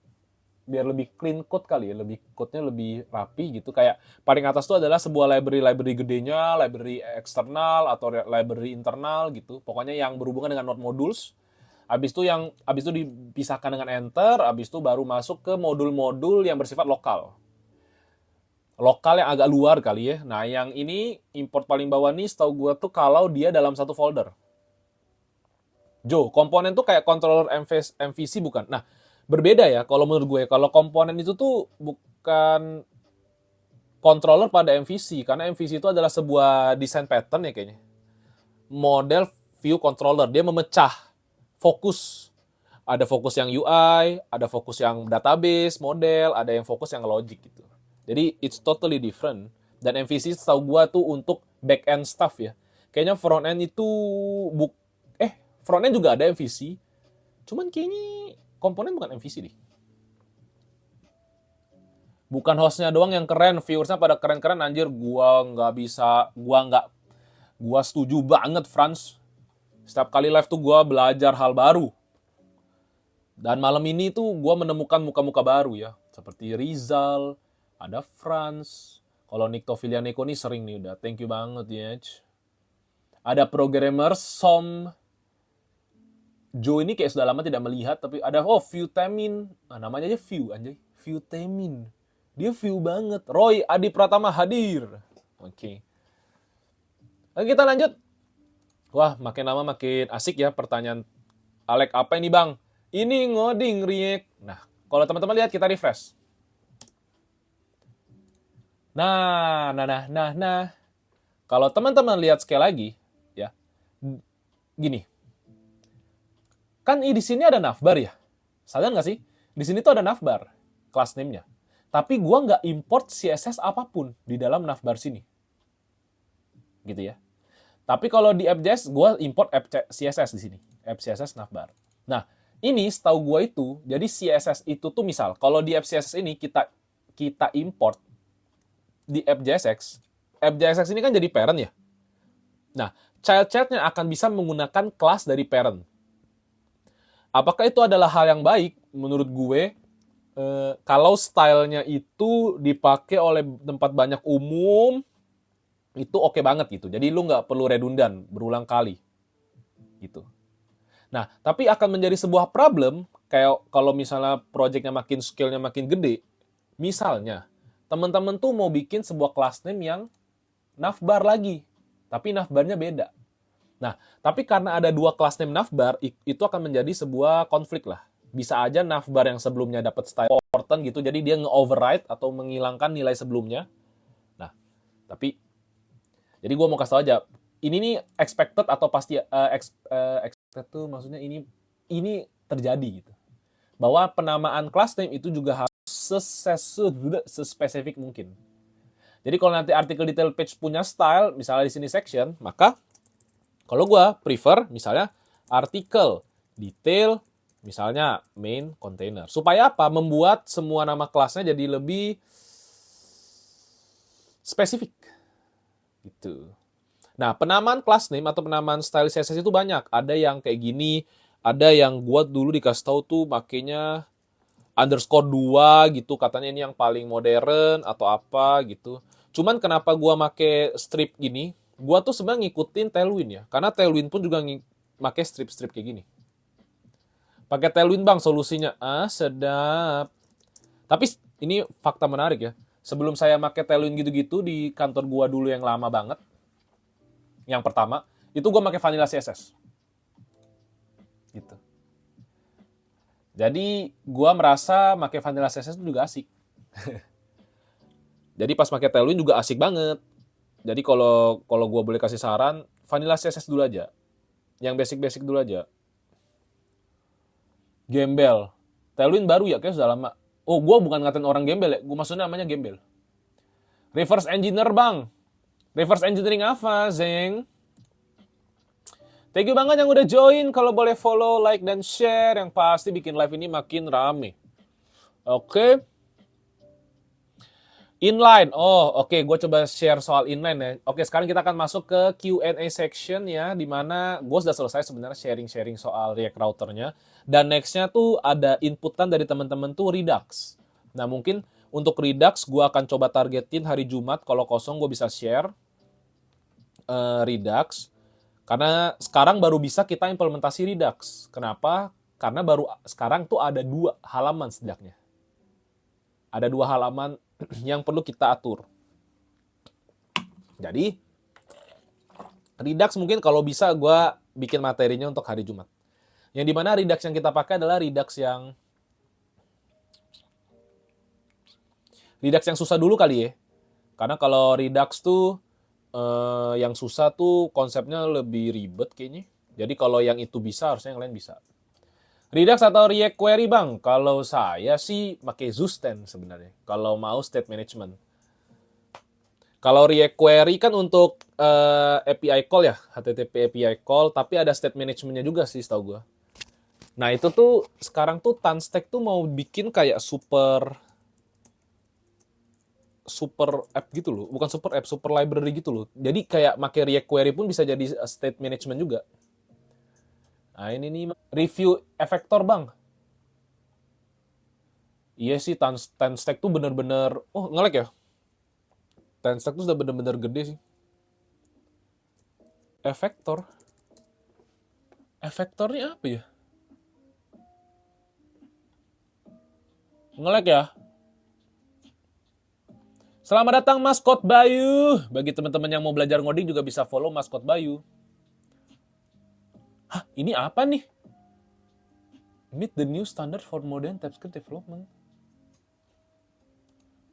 biar lebih clean code kali ya, code-nya lebih rapi gitu. Kayak paling atas itu adalah sebuah library gedenya, library eksternal atau library internal gitu. Pokoknya yang berhubungan dengan node modules. Habis itu dipisahkan dengan enter, habis itu baru masuk ke modul-modul yang bersifat lokal. Lokal yang agak luar kali ya. Nah, yang ini import paling bawah nih setahu gue tuh kalau dia dalam satu folder. Komponen tuh kayak controller MVC bukan? Nah, berbeda ya kalau menurut gue. Kalau komponen itu tuh bukan controller pada MVC, karena MVC itu adalah sebuah desain pattern ya kayaknya. Model view controller, dia memecah fokus Ada fokus yang UI, ada fokus yang database, model, ada yang fokus yang logic gitu. Jadi it's totally different. Dan MVC setahu gua tuh untuk back end stuff ya. Kayaknya front end itu front end juga ada MVC. Cuman kayaknya komponen bukan MVC deh. Bukan hostnya doang yang keren, viewersnya pada keren-keren anjir. Gua setuju banget Franz. Setiap kali live tuh gua belajar hal baru. Dan malam ini tuh gue menemukan muka-muka baru ya. Seperti Rizal, ada Franz. Kalau Nikto Filianeko nih sering nih udah. Thank you banget ya. Ada programmer Som. Joe ini kayak sudah lama tidak melihat. Tapi ada, Viewtamin. Nah, namanya aja View anjay. Viewtamin. Dia view banget. Roy Adi Pratama hadir. Oke. Kita lanjut. Wah, makin lama makin asik ya pertanyaan. Alek, apa ini bang? Ini ngoding react. Nah, kalau teman-teman lihat kita refresh. Nah. Kalau teman-teman lihat sekali lagi, ya, gini. Kan di sini ada navbar ya. Sadar nggak sih? Di sini tuh ada navbar, class name-nya. Tapi gua nggak import CSS apapun di dalam navbar sini. Gitu ya. Tapi kalau di app.js, gua import app CSS di sini. App CSS navbar. Nah, ini setahu gue itu, jadi CSS itu tuh misal, kalau di app CSS ini kita import di app JSX ini kan jadi parent ya. Nah, child-nya akan bisa menggunakan kelas dari parent. Apakah itu adalah hal yang baik? Menurut gue, kalau stylenya itu dipakai oleh tempat banyak umum, itu oke banget gitu. Jadi lu nggak perlu redundan, berulang kali. Gitu. Nah, tapi akan menjadi sebuah problem kayak kalau misalnya projectnya makin scale-nya makin gede. Misalnya, teman-teman tuh mau bikin sebuah class name yang navbar lagi, tapi navbarnya beda. Nah, tapi karena ada dua class name navbar, itu akan menjadi sebuah konflik lah. Bisa aja navbar yang sebelumnya dapat style important gitu, jadi dia nge-override atau menghilangkan nilai sebelumnya. Nah, tapi jadi gue mau kasih tau aja, ini nih expected atau pasti expected tuh maksudnya ini terjadi gitu. Bahwa penamaan class name itu juga harus sespesifik mungkin. Jadi kalau nanti artikel detail page punya style, misalnya di sini section, maka kalau gue prefer misalnya artikel detail, misalnya main container. Supaya apa? Membuat semua nama kelasnya jadi lebih spesifik. Gitu. Nah, penamaan class name atau penamaan style CSS itu banyak. Ada yang kayak gini, ada yang gua dulu dikasih tahu tuh makainya underscore 2 gitu, katanya ini yang paling modern atau apa gitu. Cuman kenapa gua make strip gini? Gua tuh sebenarnya ngikutin Tailwind ya. Karena Tailwind pun juga make strip-strip kayak gini. Pakai Tailwind bang solusinya. Sedap. Tapi ini fakta menarik ya. Sebelum saya pakai Tailwind gitu-gitu di kantor gua dulu yang lama banget, yang pertama, itu gua pakai vanilla CSS. Gitu. Jadi gua merasa pakai vanilla CSS itu juga asik. Jadi pas pakai Tailwind juga asik banget. Jadi kalau gua boleh kasih saran, vanilla CSS dulu aja. Yang basic-basic dulu aja. Gembel. Tailwind baru ya, kayak sudah lama. Oh, gue bukan ngatain orang gembel ya. Gue maksudnya namanya gembel. Reverse engineer, bang. Reverse engineering apa, Zeng? Thank you banget yang udah join. Kalau boleh follow, like, dan share. Yang pasti bikin live ini makin rame. Oke. Inline. Oh, oke. Gue coba share soal inline ya. Oke, sekarang kita akan masuk ke Q&A section ya. Dimana gue sudah selesai sebenarnya sharing-sharing soal React Router-nya. Dan next-nya tuh ada inputan dari teman-teman tuh Redux. Nah, mungkin untuk Redux gue akan coba targetin hari Jumat. Kalau kosong gue bisa share Redux. Karena sekarang baru bisa kita implementasi Redux. Kenapa? Karena baru sekarang tuh ada 2 halaman setidaknya. Ada 2 halaman yang perlu kita atur. Jadi, Redux mungkin kalau bisa gue bikin materinya untuk hari Jumat. Yang dimana Redux yang kita pakai adalah Redux yang susah dulu kali ya. Karena kalau Redux tuh yang susah tuh konsepnya lebih ribet kayaknya. Jadi kalau yang itu bisa, harusnya yang lain bisa. Redux atau React Query bang? Kalau saya sih pakai Zusten sebenarnya. Kalau mau state management. Kalau React Query kan untuk API call ya, HTTP API call, tapi ada state managementnya juga sih setahu gue. Nah itu tuh sekarang tuh Tanstack tuh mau bikin kayak super app gitu loh, bukan super app, super library gitu loh. Jadi kayak pakai React Query pun bisa jadi state management juga. Nah ini nih review efektor bang. Iya sih Tanstack tuh bener-bener, oh nge-lag ya? Tanstack tuh udah bener-bener gede sih. Efektor, efektornya apa ya? Nge-lag ya? Selamat datang Maskot Bayu. Bagi teman-teman yang mau belajar ngoding juga bisa follow Maskot Bayu. Hah, ini apa nih? Meet the new standard for modern TypeScript development.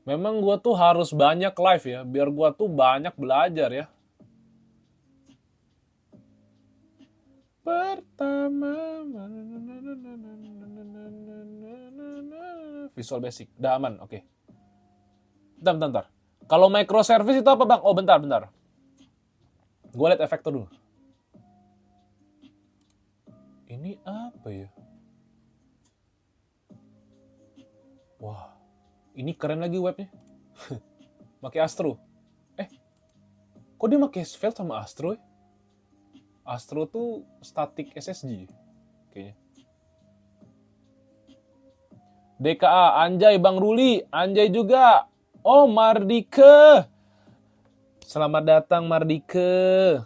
Memang gua tuh harus banyak live ya, biar gua tuh banyak belajar ya. Pertama Visual Basic, udah aman, oke. Bentar. Kalau microservice itu apa bang? Oh bentar. Gue liat efektor dulu. Ini apa ya? Wah, ini keren lagi webnya. Pakai Astro. Kok dia pakai Svelte sama Astro ya? Astro tuh static SSG kayaknya. DKA, Anjay Bang Ruli, Anjay juga. Oh, Mardike. Selamat datang Mardike.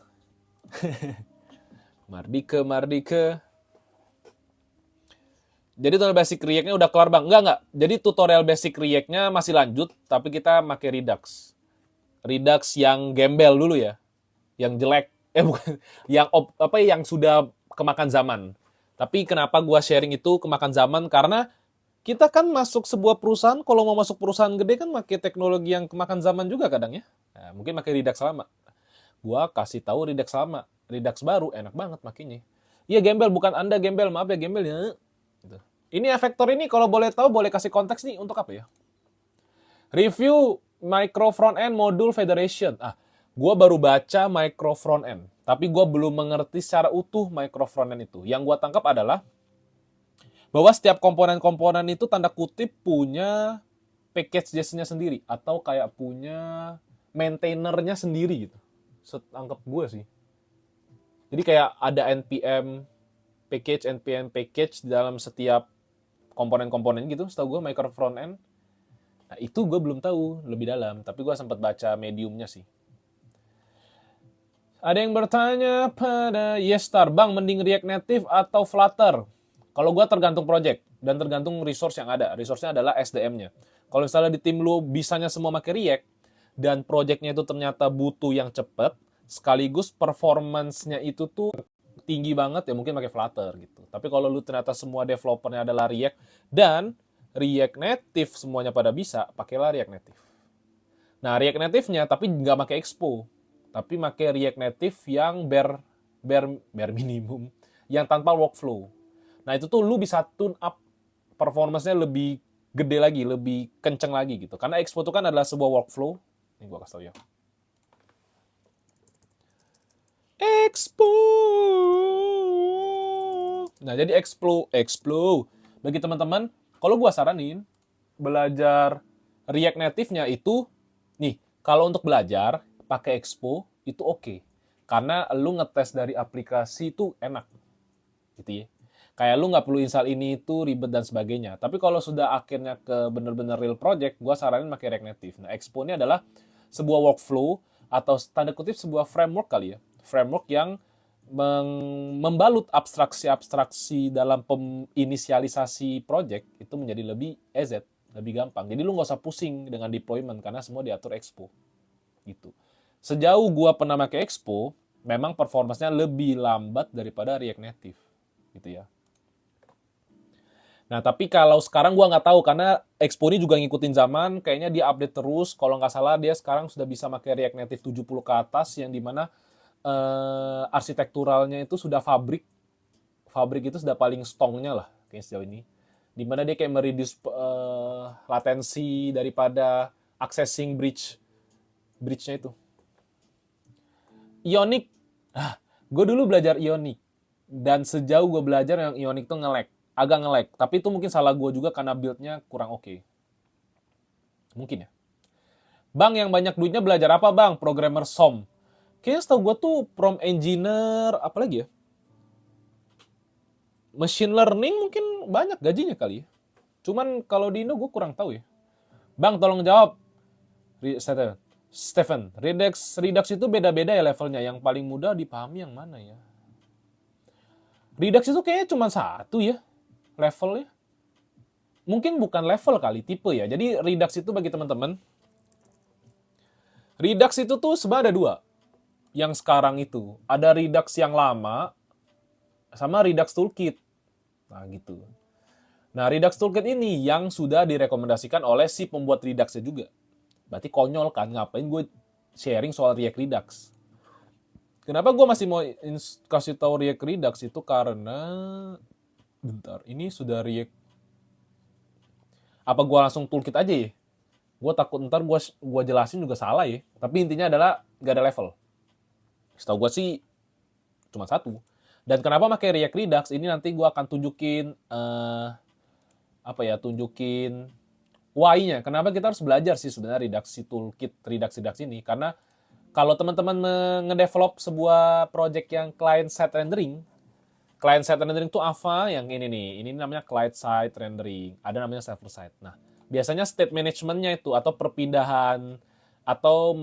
Mardike. Jadi tutorial basic React-nya udah kelar bang? Enggak. Jadi tutorial basic React-nya masih lanjut, tapi kita pakai Redux. Redux yang gembel dulu ya, yang jelek. Bukan, yang sudah kemakan zaman. Tapi kenapa gua sharing itu kemakan zaman? Karena kita kan masuk sebuah perusahaan, kalau mau masuk perusahaan gede kan pakai teknologi yang kemakan zaman juga kadang ya. Nah, mungkin pakai Redux lama. Gua kasih tahu Redux lama, Redux baru enak banget makanya. Iya gembel, bukan Anda gembel, maaf ya gembel ya. Gitu. Ini efektor ini kalau boleh tahu boleh kasih konteks nih untuk apa ya? Review micro front-end module federation. Gue baru baca micro front-end, tapi gue belum mengerti secara utuh micro front-end itu. Yang gue tangkap adalah bahwa setiap komponen-komponen itu tanda kutip punya package JSON-nya sendiri atau kayak punya maintainernya sendiri gitu. Setangkap gue sih. Jadi kayak ada npm package dalam setiap komponen-komponen gitu, setahu gue micro front-end. Nah, itu gue belum tahu lebih dalam, tapi gue sempat baca mediumnya sih. Ada yang bertanya pada Yestar, Bang, mending React Native atau Flutter? Kalau gue tergantung project dan tergantung resource yang ada. Resource-nya adalah SDM-nya. Kalau misalnya di tim lu bisanya semua pakai React, dan project-nya itu ternyata butuh yang cepat, sekaligus performance-nya itu tuh tinggi banget, ya mungkin pakai Flutter gitu. Tapi kalau lu ternyata semua developernya adalah React, dan React Native semuanya pada bisa, pakailah React Native. Nah, React Native-nya tapi nggak pakai Expo, tapi pakai React Native yang bare minimum, yang tanpa workflow. Nah, itu tuh lu bisa tune up performance-nya lebih gede lagi, lebih kenceng lagi gitu. Karena Expo itu kan adalah sebuah workflow. Ini gua kasih tau ya. Expo. Nah, jadi Expo. Bagi teman-teman, kalau gua saranin belajar React Native-nya itu, nih, kalau untuk belajar pakai Expo itu oke. Karena lu ngetes dari aplikasi itu enak. Gitu ya. Kayak lu nggak perlu install ini itu ribet dan sebagainya. Tapi kalau sudah akhirnya ke bener-bener real project, gua saranin pakai React Native. Nah, Expo ini adalah sebuah workflow atau tanda kutip sebuah framework kali ya. Framework yang membalut abstraksi-abstraksi dalam inisialisasi project itu menjadi lebih easy, lebih gampang. Jadi lu nggak usah pusing dengan deployment karena semua diatur Expo. Gitu. Sejauh gua pernah pakai Expo, memang performance-nya lebih lambat daripada React Native. Gitu ya. Nah, tapi kalau sekarang gua nggak tahu karena Expo ini juga ngikutin zaman, kayaknya dia update terus. Kalau nggak salah dia sekarang sudah bisa pakai React Native 70 ke atas yang dimana arsitekturalnya itu sudah fabrik itu sudah paling strongnya lah kayaknya sejauh ini. Dimana dia kayak mereduce latensi daripada accessing bridge-nya itu. Ionic, gue dulu belajar Ionic. Dan sejauh gue belajar yang Ionic tuh agak nge-lag. Tapi itu mungkin salah gue juga karena build-nya kurang oke. Mungkin ya. Bang, yang banyak duitnya belajar apa bang? Programmer SOM. Kayaknya setahu gue tuh prompt engineer, apa lagi ya? Machine learning mungkin banyak gajinya kali ya. Cuman kalau di Indo gue kurang tahu ya. Bang, tolong jawab. Stephen, Redux itu beda-beda ya levelnya. Yang paling mudah dipahami yang mana ya? Redux itu kayaknya cuma satu ya levelnya. Mungkin bukan level kali, tipe ya. Jadi Redux itu bagi teman-teman. Redux itu tuh sebenarnya ada dua. Yang sekarang itu. Ada Redux yang lama sama Redux Toolkit. Nah gitu. Nah Redux Toolkit ini yang sudah direkomendasikan oleh si pembuat Redux-nya juga. Berarti konyol kan, ngapain gue sharing soal React Redux. Kenapa gue masih mau kasih tahu React Redux itu karena... Bentar, ini sudah React... Apa gue langsung toolkit aja ya? Gue takut ntar gue jelasin juga salah ya. Tapi intinya adalah gak ada level. Setahu gue sih cuma satu. Dan kenapa pakai React Redux, ini nanti gue akan tunjukin... tunjukin why-nya. Kenapa kita harus belajar sih sebenarnya redaksi toolkit, redaksi ini? Karena kalau teman-teman ngedevelop sebuah project yang client-side rendering itu apa? Yang ini nih. Ini namanya client-side rendering. Ada namanya server-side. Nah, biasanya state management-nya itu, atau perpindahan, atau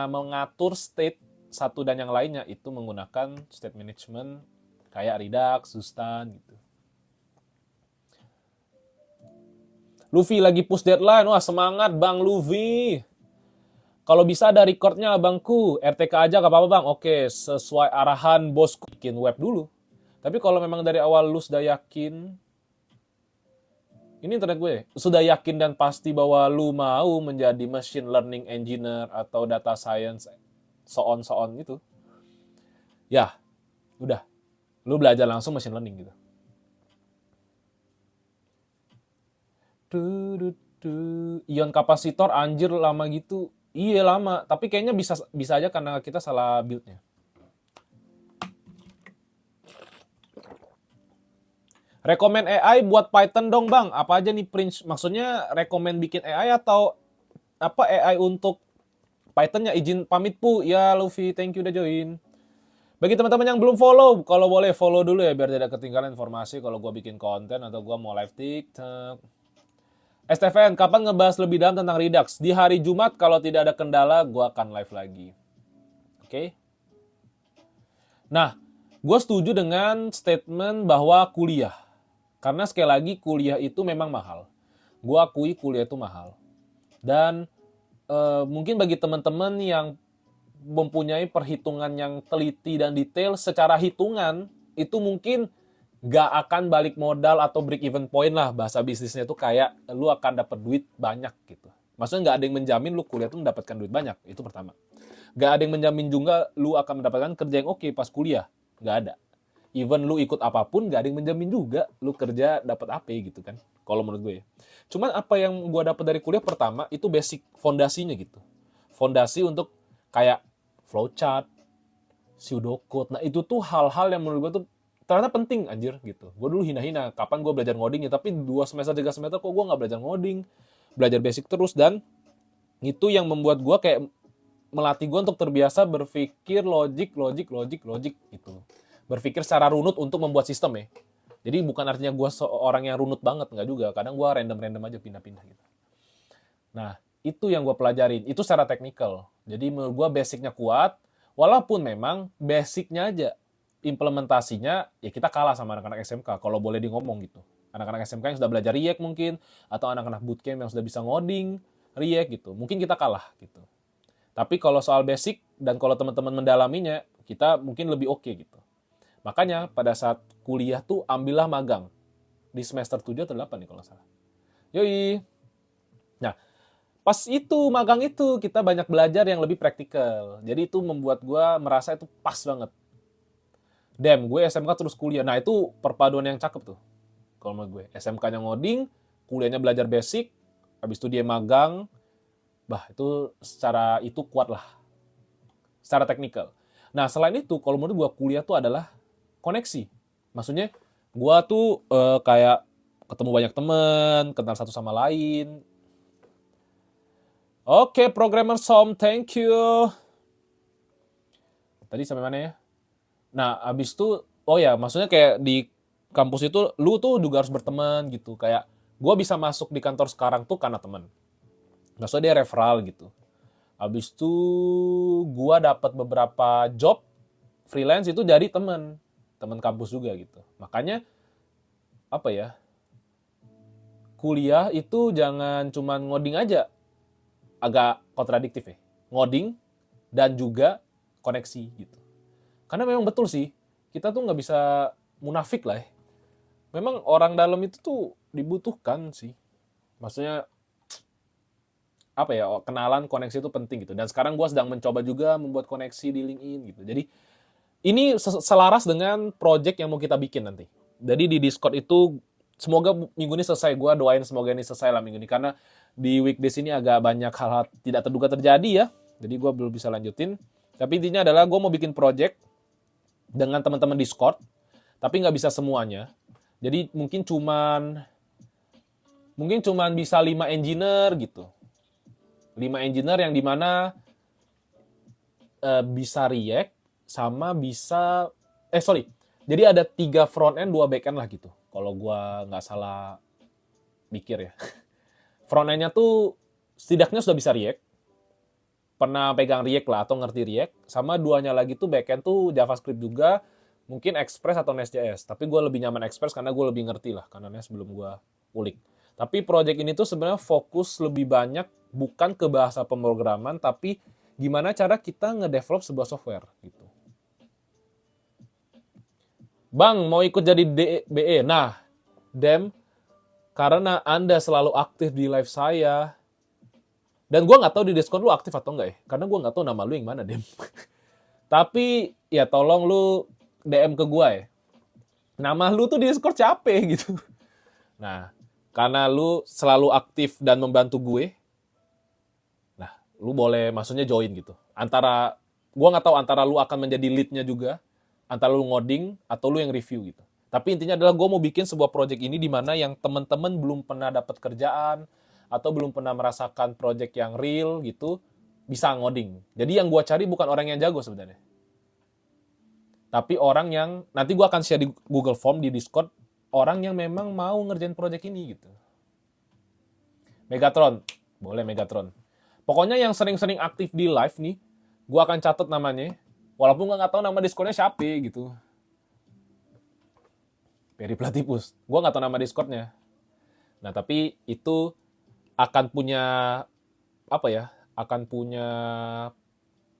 mengatur state satu dan yang lainnya, itu menggunakan state management kayak Redux, Sustan, gitu. Luffy lagi push deadline. Wah, semangat Bang Luffy. Kalau bisa ada recordnya abangku. RTK aja gak apa-apa bang. Oke, sesuai arahan bosku. Bikin web dulu. Tapi kalau memang dari awal lu sudah yakin. Ini internet gue. Sudah yakin dan pasti bahwa lu mau menjadi machine learning engineer atau data science. So on gitu. Ya, udah. Lu belajar langsung machine learning gitu. Ion kapasitor anjir lama gitu. Iya lama, tapi kayaknya bisa aja karena kita salah build-nya. Rekomen AI buat Python dong bang. Apa aja nih Prince? Maksudnya rekomen bikin AI atau apa AI untuk Python-nya? Izin pamit pu. Ya Luffy, thank you udah join. Bagi teman-teman yang belum follow, kalau boleh follow dulu ya biar tidak ketinggalan informasi kalau gue bikin konten atau gue mau live TikTok. Stefan, kapan ngebahas lebih dalam tentang Redux? Di hari Jumat, kalau tidak ada kendala, gue akan live lagi. Oke? Nah, gue setuju dengan statement bahwa kuliah. Karena sekali lagi, kuliah itu memang mahal. Gue akui kuliah itu mahal. Dan mungkin bagi teman-teman yang mempunyai perhitungan yang teliti dan detail, secara hitungan, itu mungkin gak akan balik modal atau break even point lah. Bahasa bisnisnya itu kayak lu akan dapat duit banyak gitu. Maksudnya gak ada yang menjamin lu kuliah tuh mendapatkan duit banyak. Itu pertama. Gak ada yang menjamin juga lu akan mendapatkan kerja yang oke pas kuliah. Gak ada. Even lu ikut apapun gak ada yang menjamin juga lu kerja dapat apa gitu kan. Kalau menurut gue ya. Cuman apa yang gue dapat dari kuliah pertama itu basic fondasinya gitu. Fondasi untuk kayak flowchart, pseudocode. Nah itu tuh hal-hal yang menurut gue tuh ternyata penting anjir gitu. Gue dulu hina-hina kapan gue belajar ngoding ya, tapi 2 semester 3 semester kok gue nggak belajar ngoding, belajar basic terus. Dan itu yang membuat gue kayak melatih gue untuk terbiasa berpikir logik gitu, berpikir secara runut untuk membuat sistem ya. Jadi bukan artinya gue seorang yang runut banget, nggak juga, kadang gue random aja pindah-pindah gitu. Nah itu yang gue pelajarin, itu secara teknikal. Jadi menurut gue basicnya kuat, walaupun memang basicnya aja implementasinya ya kita kalah sama anak-anak SMK kalau boleh di ngomong gitu. Anak-anak SMK yang sudah belajar React mungkin, atau anak-anak bootcamp yang sudah bisa ngoding React gitu, mungkin kita kalah gitu. Tapi kalau soal basic dan kalau teman-teman mendalaminya, kita mungkin lebih oke gitu. Makanya pada saat kuliah tuh ambillah magang di semester 7 atau 8 nih kalau salah. Yoi. Nah, pas itu magang itu kita banyak belajar yang lebih praktikal. Jadi itu membuat gue merasa itu pas banget. Gue SMK terus kuliah. Nah itu perpaduan yang cakep tuh. kalau menurut gue. SMK-nya ngoding, kuliahnya belajar basic, habis itu dia magang, itu secara itu kuat lah, secara teknikal. Nah, selain itu, kalau menurut gue kuliah tuh adalah koneksi. Maksudnya, gue tuh kayak ketemu banyak temen, kenal satu sama lain. Oke, programmer Som, thank you. Tadi sampai mana ya? Nah, abis itu, maksudnya kayak di kampus itu, lu tuh juga harus berteman gitu. Kayak, gue bisa masuk di kantor sekarang tuh karena teman. Maksudnya dia referral gitu. Abis itu, gue dapat beberapa job freelance itu dari teman kampus juga gitu. Makanya, kuliah itu jangan cuman ngoding aja. Agak kontradiktif ya. Ngoding dan juga koneksi gitu. Karena memang betul sih, kita tuh nggak bisa munafik lah ya. Memang orang dalam itu tuh dibutuhkan sih. Maksudnya, kenalan, koneksi itu penting gitu. Dan sekarang gue sedang mencoba juga membuat koneksi di LinkedIn gitu. Jadi, ini selaras dengan project yang mau kita bikin nanti. Jadi di Discord itu, semoga minggu ini selesai. Gue doain semoga ini selesai lah minggu ini. Karena di weekdays ini agak banyak hal-hal tidak terduga terjadi ya. Jadi gue belum bisa lanjutin. Tapi intinya adalah gue mau bikin project dengan teman-teman Discord, tapi nggak bisa semuanya. Jadi mungkin cuman bisa 5 engineer gitu. 5 engineer yang dimana bisa React sama bisa Jadi ada 3 front end, 2 back end lah gitu. Kalau gua nggak salah mikir ya. Front end-nya tuh setidaknya sudah bisa React. Pernah pegang React lah atau ngerti React. Sama 2-nya lagi tuh backend tuh JavaScript juga, mungkin Express atau Nest.js. Tapi gue lebih nyaman Express karena gue lebih ngerti lah, karena Nest belum gue ulik. Tapi project ini tuh sebenarnya fokus lebih banyak bukan ke bahasa pemrograman, tapi gimana cara kita ngedevelop sebuah software gitu. Bang, mau ikut jadi DBE? Nah, karena Anda selalu aktif di live saya, dan gue nggak tahu di Discord lu aktif atau enggak ya. Karena gue nggak tahu nama lu yang mana, Dem. Tapi, ya tolong lu DM ke gue ya. Nama lu tuh di Discord capek gitu. Nah, karena lu selalu aktif dan membantu gue, nah, lu boleh maksudnya join gitu. Gue nggak tahu antara lu akan menjadi lead-nya juga, antara lu ngoding, atau lu yang review gitu. Tapi intinya adalah gue mau bikin sebuah project ini di mana yang teman-teman belum pernah dapat kerjaan, atau belum pernah merasakan project yang real gitu, bisa ngoding. Jadi yang gue cari bukan orang yang jago sebenarnya. Tapi orang yang, nanti gue akan share di Google Form, di Discord, orang yang memang mau ngerjain project ini gitu. Megatron, boleh Megatron. Pokoknya yang sering-sering aktif di live nih, gue akan catat namanya, walaupun gue nggak tahu nama Discordnya siapa gitu. Peri Platypus, gue nggak tahu nama Discordnya. Nah tapi itu akan punya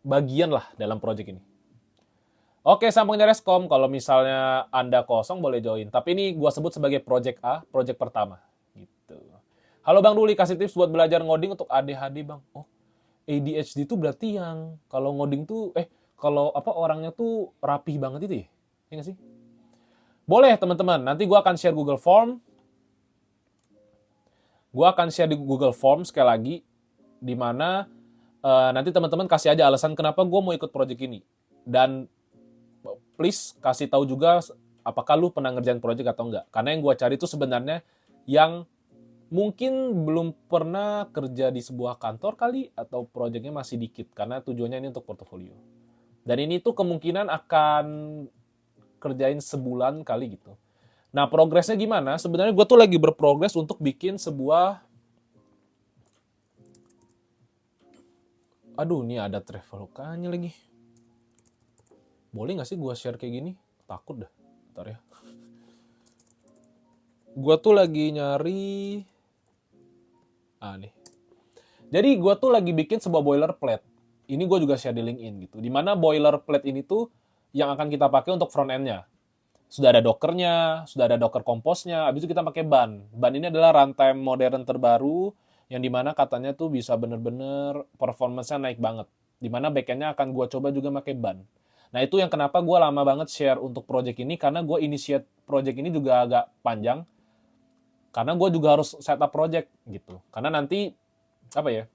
bagian lah dalam project ini. Oke, Sampingnya Reskom, kalau misalnya Anda kosong boleh join. Tapi ini gue sebut sebagai project A, project pertama. Gitu. Halo Bang Duli, kasih tips buat belajar ngoding untuk ADHD Bang. Oh, ADHD itu berarti yang kalau ngoding tuh, orangnya tuh rapih banget itu ya? Iya nggak sih? Boleh teman-teman, nanti gue akan share Google Form. Gue akan share di Google Form sekali lagi, di mana nanti teman-teman kasih aja alasan kenapa gue mau ikut project ini. Dan please kasih tahu juga apakah lu pernah ngerjain project atau enggak. Karena yang gue cari itu sebenarnya yang mungkin belum pernah kerja di sebuah kantor kali, atau projectnya masih dikit. Karena tujuannya ini untuk portofolio. Dan ini tuh kemungkinan akan kerjain sebulan kali gitu. Nah, progresnya gimana? Sebenarnya gue tuh lagi berprogres untuk bikin sebuah... Aduh, ini ada Travelokanya lagi. Boleh nggak sih gue share kayak gini? Takut dah. Bentar ya. Gue tuh lagi nyari... nih. Jadi gue tuh lagi bikin sebuah boilerplate. Ini gue juga share di LinkedIn gitu. Dimana boilerplate ini tuh yang akan kita pakai untuk front end-nya. Sudah ada Docker-nya, sudah ada Docker Compose-nya, habis itu kita pakai Ban. Ban ini adalah runtime modern terbaru, yang dimana katanya tuh bisa bener-bener performance-nya naik banget. Dimana back-end-nya akan gue coba juga pakai Ban. Nah itu yang kenapa gue lama banget share untuk project ini, karena gue initiate project ini juga agak panjang. Karena gue juga harus setup project gitu. Karena nanti apa ya?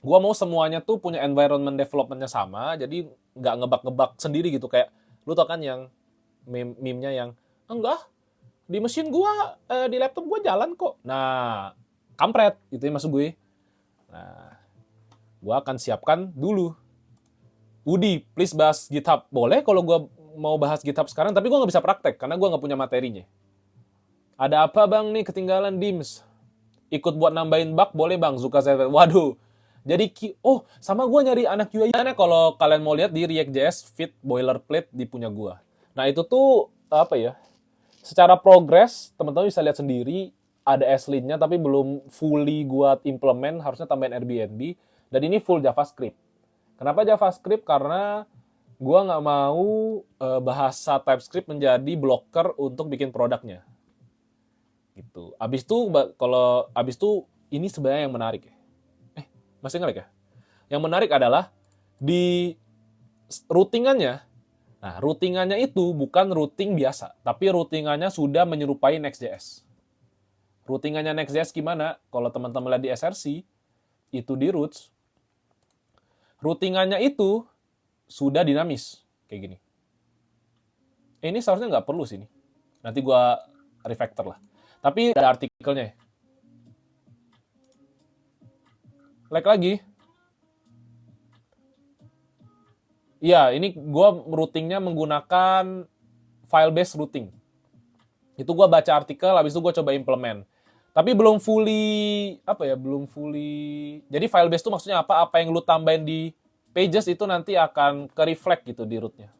Gue mau semuanya tuh punya environment development-nya sama, jadi nggak ngebug-ngebug sendiri gitu. Kayak lu tau kan yang meme-nya yang enggak, di mesin gua di laptop gua jalan kok. Nah, kampret itu ya maksud gue. Nah, gua akan siapkan dulu. Udi, please bahas GitHub. Boleh kalau gua mau bahas GitHub sekarang, tapi gua nggak bisa praktek karena gua nggak punya materinya. Ada apa bang nih ketinggalan Dims? Ikut buat nambahin bug boleh bang, Zuka saya. Waduh. Jadi sama gua nyari anak UI. Karena kalau kalian mau lihat di React.js fit boilerplate di punya gua. Nah, itu tuh apa ya? Secara progress, teman-teman bisa lihat sendiri, ada S-Lint-nya, tapi belum fully gua implement, harusnya tambahin Airbnb, dan ini full JavaScript. Kenapa JavaScript? Karena gua nggak mau bahasa TypeScript menjadi blocker untuk bikin produknya. Gitu. Abis itu, ini sebenarnya yang menarik ya. Masih ngelag ya? Yang menarik adalah di routingannya. Nah, routingannya itu bukan routing biasa, tapi routingannya sudah menyerupai Next.js. Routingannya Next.js gimana? Kalau teman-teman lihat di SRC, itu di routes, routingannya itu sudah dinamis, kayak gini. Ini seharusnya nggak perlu sih ini. Nanti gua refactor lah. Tapi ada artikelnya. Like lagi. Iya, ini gue routingnya menggunakan file-based routing. Itu gue baca artikel, habis itu gue coba implement. Tapi belum fully, jadi file-based itu maksudnya apa? Apa yang lu tambahin di pages itu nanti akan ke-reflect gitu di root-nya.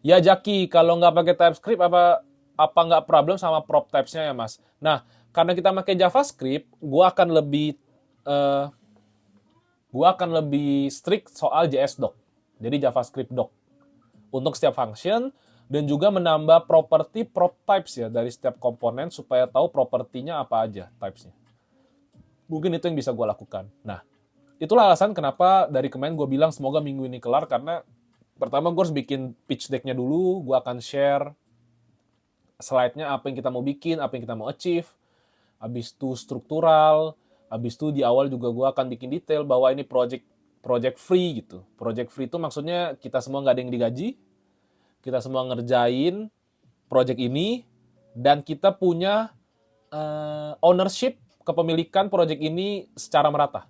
Ya Jaki, kalau nggak pakai TypeScript, apa nggak problem sama prop types-nya ya mas? Nah, karena kita pakai JavaScript, gue akan lebih strict soal JS doc. Jadi JavaScript doc. Untuk setiap function, dan juga menambah property prop types ya dari setiap komponen supaya tahu propertinya apa aja types-nya. Mungkin itu yang bisa gue lakukan. Nah, itulah alasan kenapa dari kemarin gue bilang semoga minggu ini kelar, karena pertama gue harus bikin pitch deck-nya dulu, gue akan share slide-nya apa yang kita mau bikin, apa yang kita mau achieve, habis itu struktural, habis itu di awal juga gue akan bikin detail bahwa ini project free gitu. Project free itu maksudnya kita semua nggak ada yang digaji, kita semua ngerjain project ini, dan kita punya ownership, kepemilikan project ini secara merata.